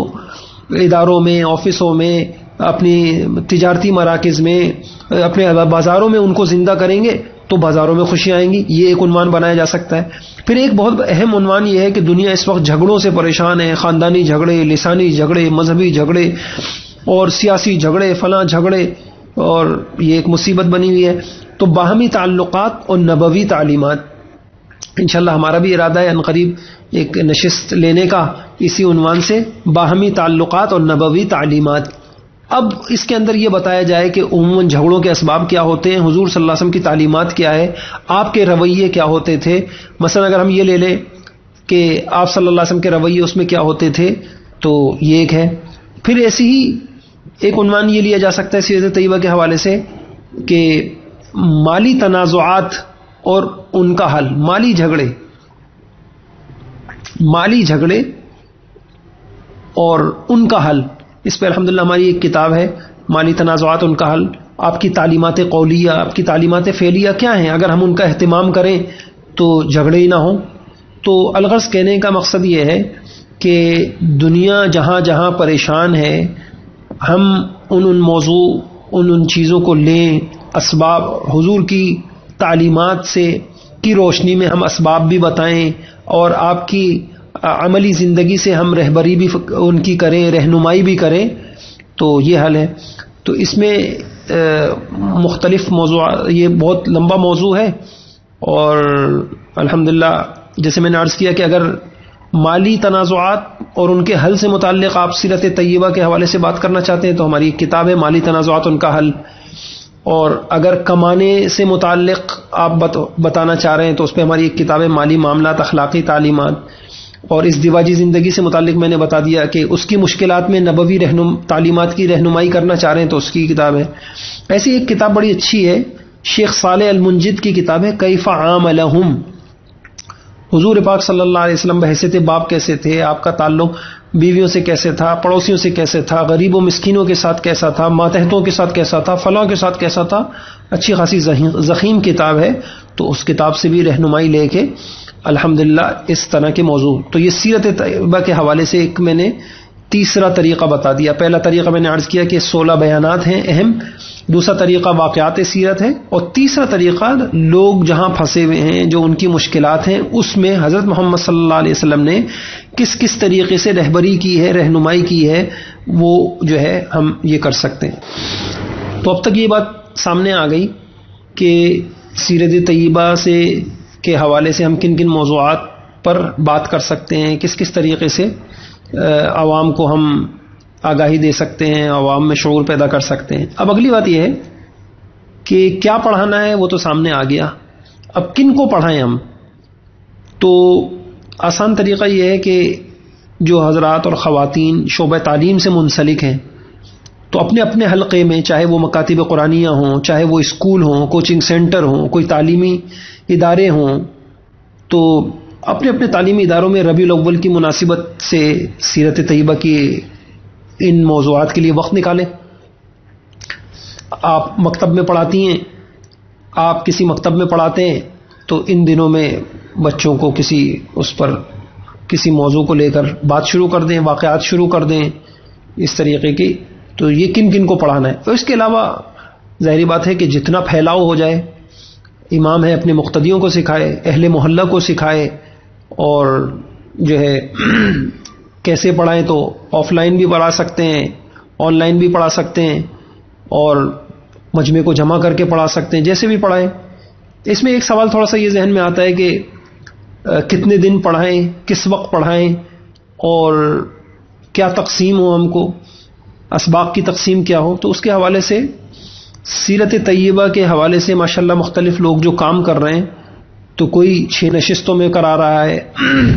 اداروں میں, آفسوں میں, اپنی تجارتی مراکز میں, اپنے بازاروں میں ان کو زندہ کریں گے تو بازاروں میں خوشیاں آئیں گی. یہ ایک عنوان بنایا جا سکتا ہے. پھر ایک بہت اہم عنوان یہ ہے کہ دنیا اس وقت جھگڑوں سے پریشان ہے, خاندانی جھگڑے, لسانی جھگڑے, مذہبی جھگڑے اور سیاسی جھگڑے, فلاں جھگڑے, اور یہ ایک مصیبت بنی ہوئی ہے. تو باہمی تعلقات اور نبوی تعلیمات, انشاءاللہ ہمارا بھی ارادہ ہے عنقریب ایک نشست لینے کا اسی عنوان سے, باہمی تعلقات اور نبوی تعلیمات. اب اس کے اندر یہ بتایا جائے کہ عموماً جھگڑوں کے اسباب کیا ہوتے ہیں, حضور صلی اللہ علیہ وسلم کی تعلیمات کیا ہے, آپ کے رویے کیا ہوتے تھے. مثلا اگر ہم یہ لے لیں کہ آپ صلی اللہ علیہ وسلم کے رویے اس میں کیا ہوتے تھے, تو یہ ایک ہے. پھر ایسی ہی ایک عنوان یہ لیا جا سکتا ہے سیرت طیبہ کے حوالے سے کہ مالی تنازعات اور ان کا حل, مالی جھگڑے اور ان کا حل. اس پہ الحمدللہ ہماری ایک کتاب ہے مالی تنازعات ان کا حل. آپ کی تعلیمات قولیہ, آپ کی تعلیمات فعلیہ کیا ہیں, اگر ہم ان کا اہتمام کریں تو جھگڑے ہی نہ ہوں. تو الغرض کہنے کا مقصد یہ ہے کہ دنیا جہاں جہاں پریشان ہے ہم ان موضوع ان چیزوں کو لیں، اسباب حضور کی تعلیمات سے کی روشنی میں ہم اسباب بھی بتائیں اور آپ کی عملی زندگی سے ہم رہبری بھی ان کی کریں، رہنمائی بھی کریں. تو یہ حل ہے. تو اس میں مختلف موضوعات، یہ بہت لمبا موضوع ہے اور الحمدللہ جیسے میں نے عرض کیا کہ اگر مالی تنازعات اور ان کے حل سے متعلق آپ سیرت طیبہ کے حوالے سے بات کرنا چاہتے ہیں تو ہماری ایک کتاب ہے مالی تنازعات ان کا حل. اور اگر کمانے سے متعلق آپ بتانا چاہ رہے ہیں تو اس پہ ہماری ایک کتاب ہے مالی معاملات اخلاقی تعلیمات. اور اس دیواجی زندگی سے متعلق میں نے بتا دیا کہ اس کی مشکلات میں نبوی تعلیمات کی رہنمائی کرنا چاہ رہے ہیں تو اس کی کتاب ہے. ایسی ایک کتاب بڑی اچھی ہے، شیخ صالح المنجد کی کتاب ہے کیف عاملہم. حضور پاک صلی اللہ علیہ وسلم بحیثیت باپ کیسے تھے، آپ کا تعلق بیویوں سے کیسے تھا، پڑوسیوں سے کیسے تھا، غریب و مسکینوں کے ساتھ کیسا تھا، ماتحتوں کے ساتھ کیسا تھا، فلاں کے ساتھ کیسا تھا. اچھی خاصی ضخیم کتاب ہے. تو اس کتاب سے بھی رہنمائی لے کے الحمدللہ اس طرح کے موضوع. تو یہ سیرت طیبہ کے حوالے سے ایک میں نے تیسرا طریقہ بتا دیا. پہلا طریقہ میں نے عرض کیا کہ 16 بیانات ہیں اہم، دوسرا طریقہ واقعات سیرت ہے، اور تیسرا طریقہ لوگ جہاں پھنسے ہوئے ہیں جو ان کی مشکلات ہیں اس میں حضرت محمد صلی اللہ علیہ وسلم نے کس کس طریقے سے رہبری کی ہے، رہنمائی کی ہے، وہ جو ہے ہم یہ کر سکتے ہیں. تو اب تک یہ بات سامنے آ گئی کہ سیرت طیبہ سے کے حوالے سے ہم کن کن موضوعات پر بات کر سکتے ہیں، کس کس طریقے سے عوام کو ہم آگاہی دے سکتے ہیں، عوام میں شعور پیدا کر سکتے ہیں. اب اگلی بات یہ ہے کہ کیا پڑھانا ہے وہ تو سامنے آ گیا. اب کن کو پڑھائیں ہم؟ تو آسان طریقہ یہ ہے کہ جو حضرات اور خواتین شعبہ تعلیم سے منسلک ہیں تو اپنے اپنے حلقے میں، چاہے وہ مکاتب قرآنیہ ہوں، چاہے وہ اسکول ہوں، کوچنگ سینٹر ہوں، کوئی تعلیمی ادارے ہوں، تو اپنے اپنے تعلیمی اداروں میں ربیع الاول کی مناسبت سے سیرت طیبہ کی ان موضوعات کے لیے وقت نکالیں. آپ مکتب میں پڑھاتی ہیں، آپ کسی مکتب میں پڑھاتے ہیں تو ان دنوں میں بچوں کو اس پر کسی موضوع کو لے کر بات شروع کر دیں، واقعات شروع کر دیں اس طریقے کی. تو یہ کن کن کو پڑھانا ہے. اور اس کے علاوہ ظاہری بات ہے کہ جتنا پھیلاؤ ہو جائے، امام ہے اپنے مقتدیوں کو سکھائے، اہل محلہ کو سکھائے، اور جو ہے کیسے پڑھائیں تو آف لائن بھی پڑھا سکتے ہیں، آن لائن بھی پڑھا سکتے ہیں، اور مجمع کو جمع کر کے پڑھا سکتے ہیں، جیسے بھی پڑھائیں. اس میں ایک سوال تھوڑا سا یہ ذہن میں آتا ہے کہ کتنے دن پڑھائیں، کس وقت پڑھائیں، اور کیا تقسیم ہو، ہم کو اسباق کی تقسیم کیا ہو. تو اس کے حوالے سے سیرت طیبہ کے حوالے سے ماشاءاللہ مختلف لوگ جو کام کر رہے ہیں، تو کوئی 6 نشستوں میں کرا رہا ہے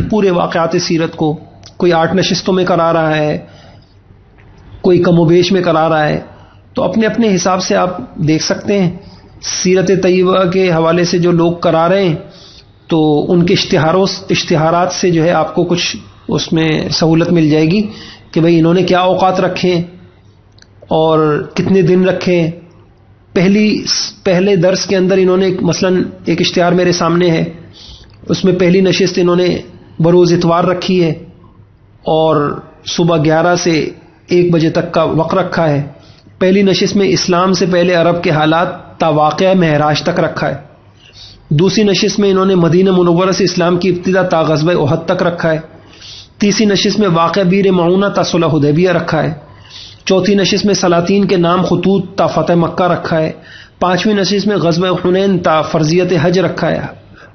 پورے واقعات سیرت کو، کوئی 8 نشستوں میں کرا رہا ہے، کوئی کم و بیش میں کرا رہا ہے. تو اپنے اپنے حساب سے آپ دیکھ سکتے ہیں. سیرت طیبہ کے حوالے سے جو لوگ کرا رہے ہیں تو ان کے اشتہارات سے جو ہے آپ کو کچھ اس میں سہولت مل جائے گی کہ بھئی انہوں نے کیا اوقات رکھے اور کتنے دن رکھے. پہلے درس کے اندر انہوں نے مثلا ایک اشتہار میرے سامنے ہے، اس میں پہلی نشست انہوں نے بروز اتوار رکھی ہے اور صبح 11 سے 1 بجے تک کا وقت رکھا ہے. پہلی نشست میں اسلام سے پہلے عرب کے حالات تا واقعہ معراج تک رکھا ہے. دوسری نشست میں انہوں نے مدینہ منورہ سے اسلام کی ابتدا تا غزوہ احد تک رکھا ہے. تیسری نشست میں واقعہ بیر معونہ تا صلح حدیبیہ رکھا ہے. چوتھی نشست میں سلاطین کے نام خطوط تا فتح مکہ رکھا ہے. پانچویں نشست میں غزوہ حنین تا فرضیت حج رکھا ہے.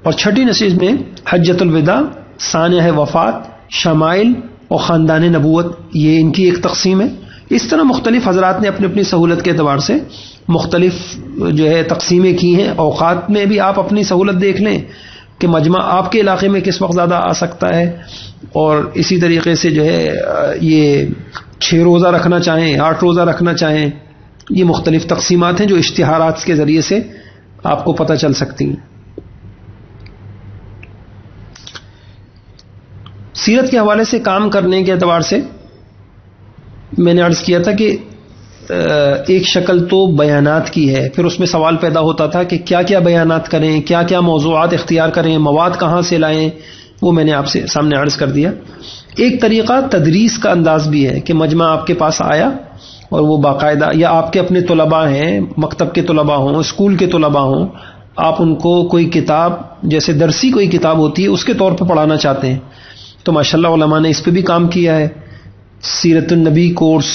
اور چھٹی نشست میں حجۃ الوداع، سانحہ وفات، شمائل اور خاندان نبوت، یہ ان کی ایک تقسیم ہے. اس طرح مختلف حضرات نے اپنی اپنی سہولت کے اعتبار سے مختلف جو ہے تقسیمیں کی ہیں. اوقات میں بھی آپ اپنی سہولت دیکھ لیں کہ مجمع آپ کے علاقے میں کس وقت زیادہ آ سکتا ہے، اور اسی طریقے سے جو ہے یہ 6 روزہ رکھنا چاہیں، 8 روزہ رکھنا چاہیں، یہ مختلف تقسیمات ہیں جو اشتہارات کے ذریعے سے آپ کو پتہ چل سکتی ہیں. سیرت کے حوالے سے کام کرنے کے اعتبار سے میں نے عرض کیا تھا کہ ایک شکل تو بیانات کی ہے، پھر اس میں سوال پیدا ہوتا تھا کہ کیا کیا بیانات کریں، کیا کیا موضوعات اختیار کریں، مواد کہاں سے لائیں، وہ میں نے آپ سے سامنے عرض کر دیا۔ ایک طریقہ تدریس کا انداز بھی ہے کہ مجمع آپ کے پاس آیا اور وہ باقاعدہ، یا آپ کے اپنے طلباء ہیں، مکتب کے طلباء ہوں، اسکول کے طلباء ہوں، آپ ان کو کوئی کتاب جیسے درسی کوئی کتاب ہوتی ہے اس کے طور پہ پڑھانا چاہتے ہیں تو ماشاءاللہ علماء نے اس پہ بھی کام کیا ہے۔ سیرت النبی کورس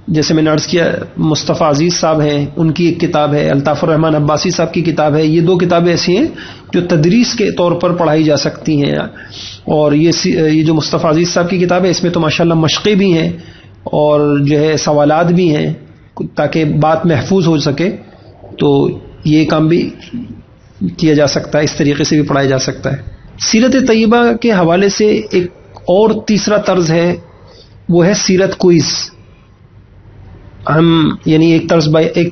جیسے میں نے عرض کیا، مصطفیٰ عزیز صاحب ہیں، ان کی ایک کتاب ہے، الطاف الرحمن عباسی صاحب کی کتاب ہے۔ یہ دو کتابیں ایسی ہیں جو تدریس کے طور پر پڑھائی جا سکتی ہیں، اور یہ جو مصطفیٰ عزیز صاحب کی کتاب ہے اس میں تو ماشاءاللہ مشقیں بھی ہیں اور جو ہے سوالات بھی ہیں تاکہ بات محفوظ ہو سکے، تو یہ کام بھی کیا جا سکتا ہے، اس طریقے سے بھی پڑھایا جا سکتا ہے۔ سیرت طیبہ کے حوالے سے ایک اور تیسرا طرز ہے، وہ ہے سیرت کوئز۔ ہم یعنی ایک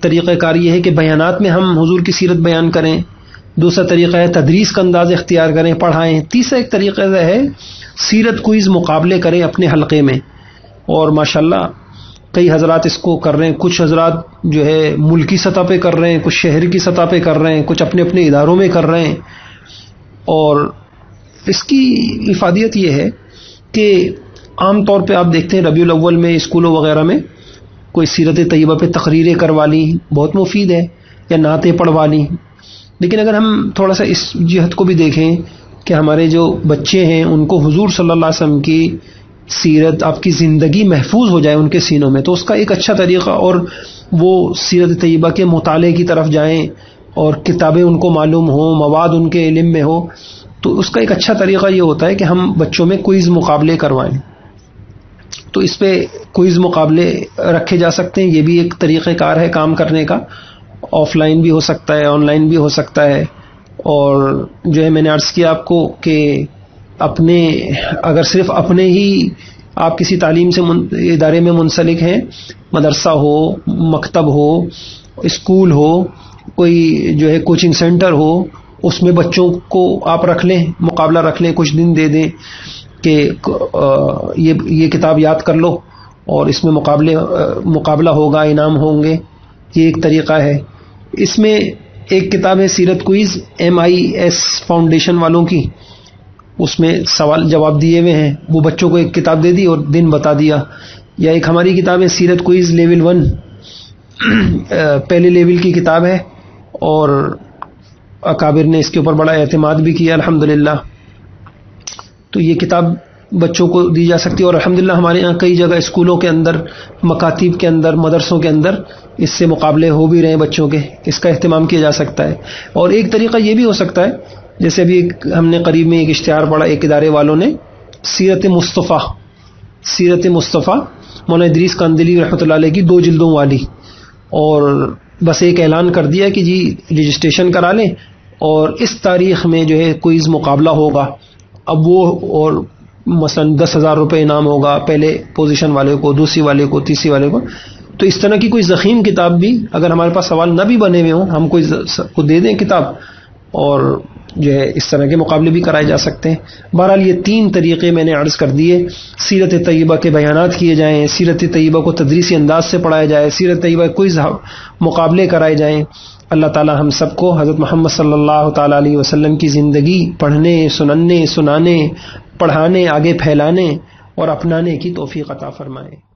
طریقہ کار یہ ہے کہ بیانات میں ہم حضور کی سیرت بیان کریں، دوسرا طریقہ ہے تدریس کا انداز اختیار کریں، پڑھائیں، تیسرا ایک طریقہ ہے سیرت کوئز مقابلے کریں اپنے حلقے میں، اور ماشاءاللہ کئی حضرات اس کو کر رہے ہیں، کچھ حضرات جو ہے ملکی سطح پہ کر رہے ہیں، کچھ شہر کی سطح پہ کر رہے ہیں، کچھ اپنے اپنے اداروں میں کر رہے ہیں، اور اس کی افادیت یہ ہے کہ عام طور پہ آپ دیکھتے ہیں ربیع الاول میں اسکولوں وغیرہ میں کوئی سیرت طیبہ پہ تقریریں کروا لی، بہت مفید ہے، یا نعتیں پڑھوا لی، لیکن اگر ہم تھوڑا سا اس جہت کو بھی دیکھیں کہ ہمارے جو بچے ہیں ان کو حضور صلی اللہ علیہ وسلم کی سیرت، آپ کی زندگی محفوظ ہو جائے ان کے سینوں میں، تو اس کا ایک اچھا طریقہ، اور وہ سیرت طیبہ کے مطالعے کی طرف جائیں اور کتابیں ان کو معلوم ہوں، مواد ان کے علم میں ہو، تو اس کا ایک اچھا طریقہ یہ ہوتا ہے کہ ہم بچوں میں کوئز مقابلے کروائیں۔ تو اس پہ کوئز مقابلے رکھے جا سکتے ہیں، یہ بھی ایک طریقہ کار ہے کام کرنے کا، آف لائن بھی ہو سکتا ہے، آن لائن بھی ہو سکتا ہے، اور جو ہے میں نے عرض کیا آپ کو کہ اپنے اگر صرف اپنے ہی آپ کسی تعلیم سے ادارے میں منسلک ہیں، مدرسہ ہو، مکتب ہو، اسکول ہو، کوئی جو ہے کوچنگ سینٹر ہو، اس میں بچوں کو آپ رکھ لیں، مقابلہ رکھ لیں، کچھ دن دے دیں کہ یہ کتاب یاد کر لو اور اس میں مقابلہ ہوگا، انعام ہوں گے، یہ ایک طریقہ ہے۔ اس میں ایک کتاب ہے سیرت کوئز MIS فاؤنڈیشن والوں کی، اس میں سوال جواب دیے ہوئے ہیں، وہ بچوں کو ایک کتاب دے دی اور دن بتا دیا، یا ایک ہماری کتاب ہے سیرت کوئز لیول 1، پہلے لیول کی کتاب ہے، اور اکابر نے اس کے اوپر بڑا اعتماد بھی کیا الحمدللہ، تو یہ کتاب بچوں کو دی جا سکتی ہے، اور الحمدللہ ہمارے یہاں کئی جگہ اسکولوں کے اندر، مکاتب کے اندر، مدرسوں کے اندر اس سے مقابلے ہو بھی رہے ہیں بچوں کے، اس کا اہتمام کیا جا سکتا ہے۔ اور ایک طریقہ یہ بھی ہو سکتا ہے، جیسے ابھی ہم نے قریب میں ایک اشتہار پڑھا ایک ادارے والوں نے، سیرت مصطفیٰ مولانا ادریس کاندلی رحمۃ اللہ علیہ کی 2 جلدوں والی، اور بس ایک اعلان کر دیا کہ جی رجسٹریشن کرا لیں اور اس تاریخ میں جو ہے کوئز مقابلہ ہوگا، اب وہ اور مثلا 10,000 روپے انعام ہوگا پہلے پوزیشن والے کو، دوسری والے کو، تیسری والے کو، تو اس طرح کی کوئی ضخیم کتاب بھی اگر ہمارے پاس سوال نہ بھی بنے ہوئے ہوں، ہم کو دے دیں کتاب، اور جو ہے اس طرح کے مقابلے بھی کرائے جا سکتے ہیں۔ بہرحال یہ 3 طریقے میں نے عرض کر دیے، سیرت طیبہ کے بیانات کیے جائیں، سیرت طیبہ کو تدریسی انداز سے پڑھایا جائے، سیرت طیبہ کوئز مقابلے کرائے جائیں۔ اللہ تعالی ہم سب کو حضرت محمد صلی اللہ تعالی علیہ وسلم کی زندگی پڑھنے، سنانے، پڑھانے، آگے پھیلانے اور اپنانے کی توفیق عطا فرمائے۔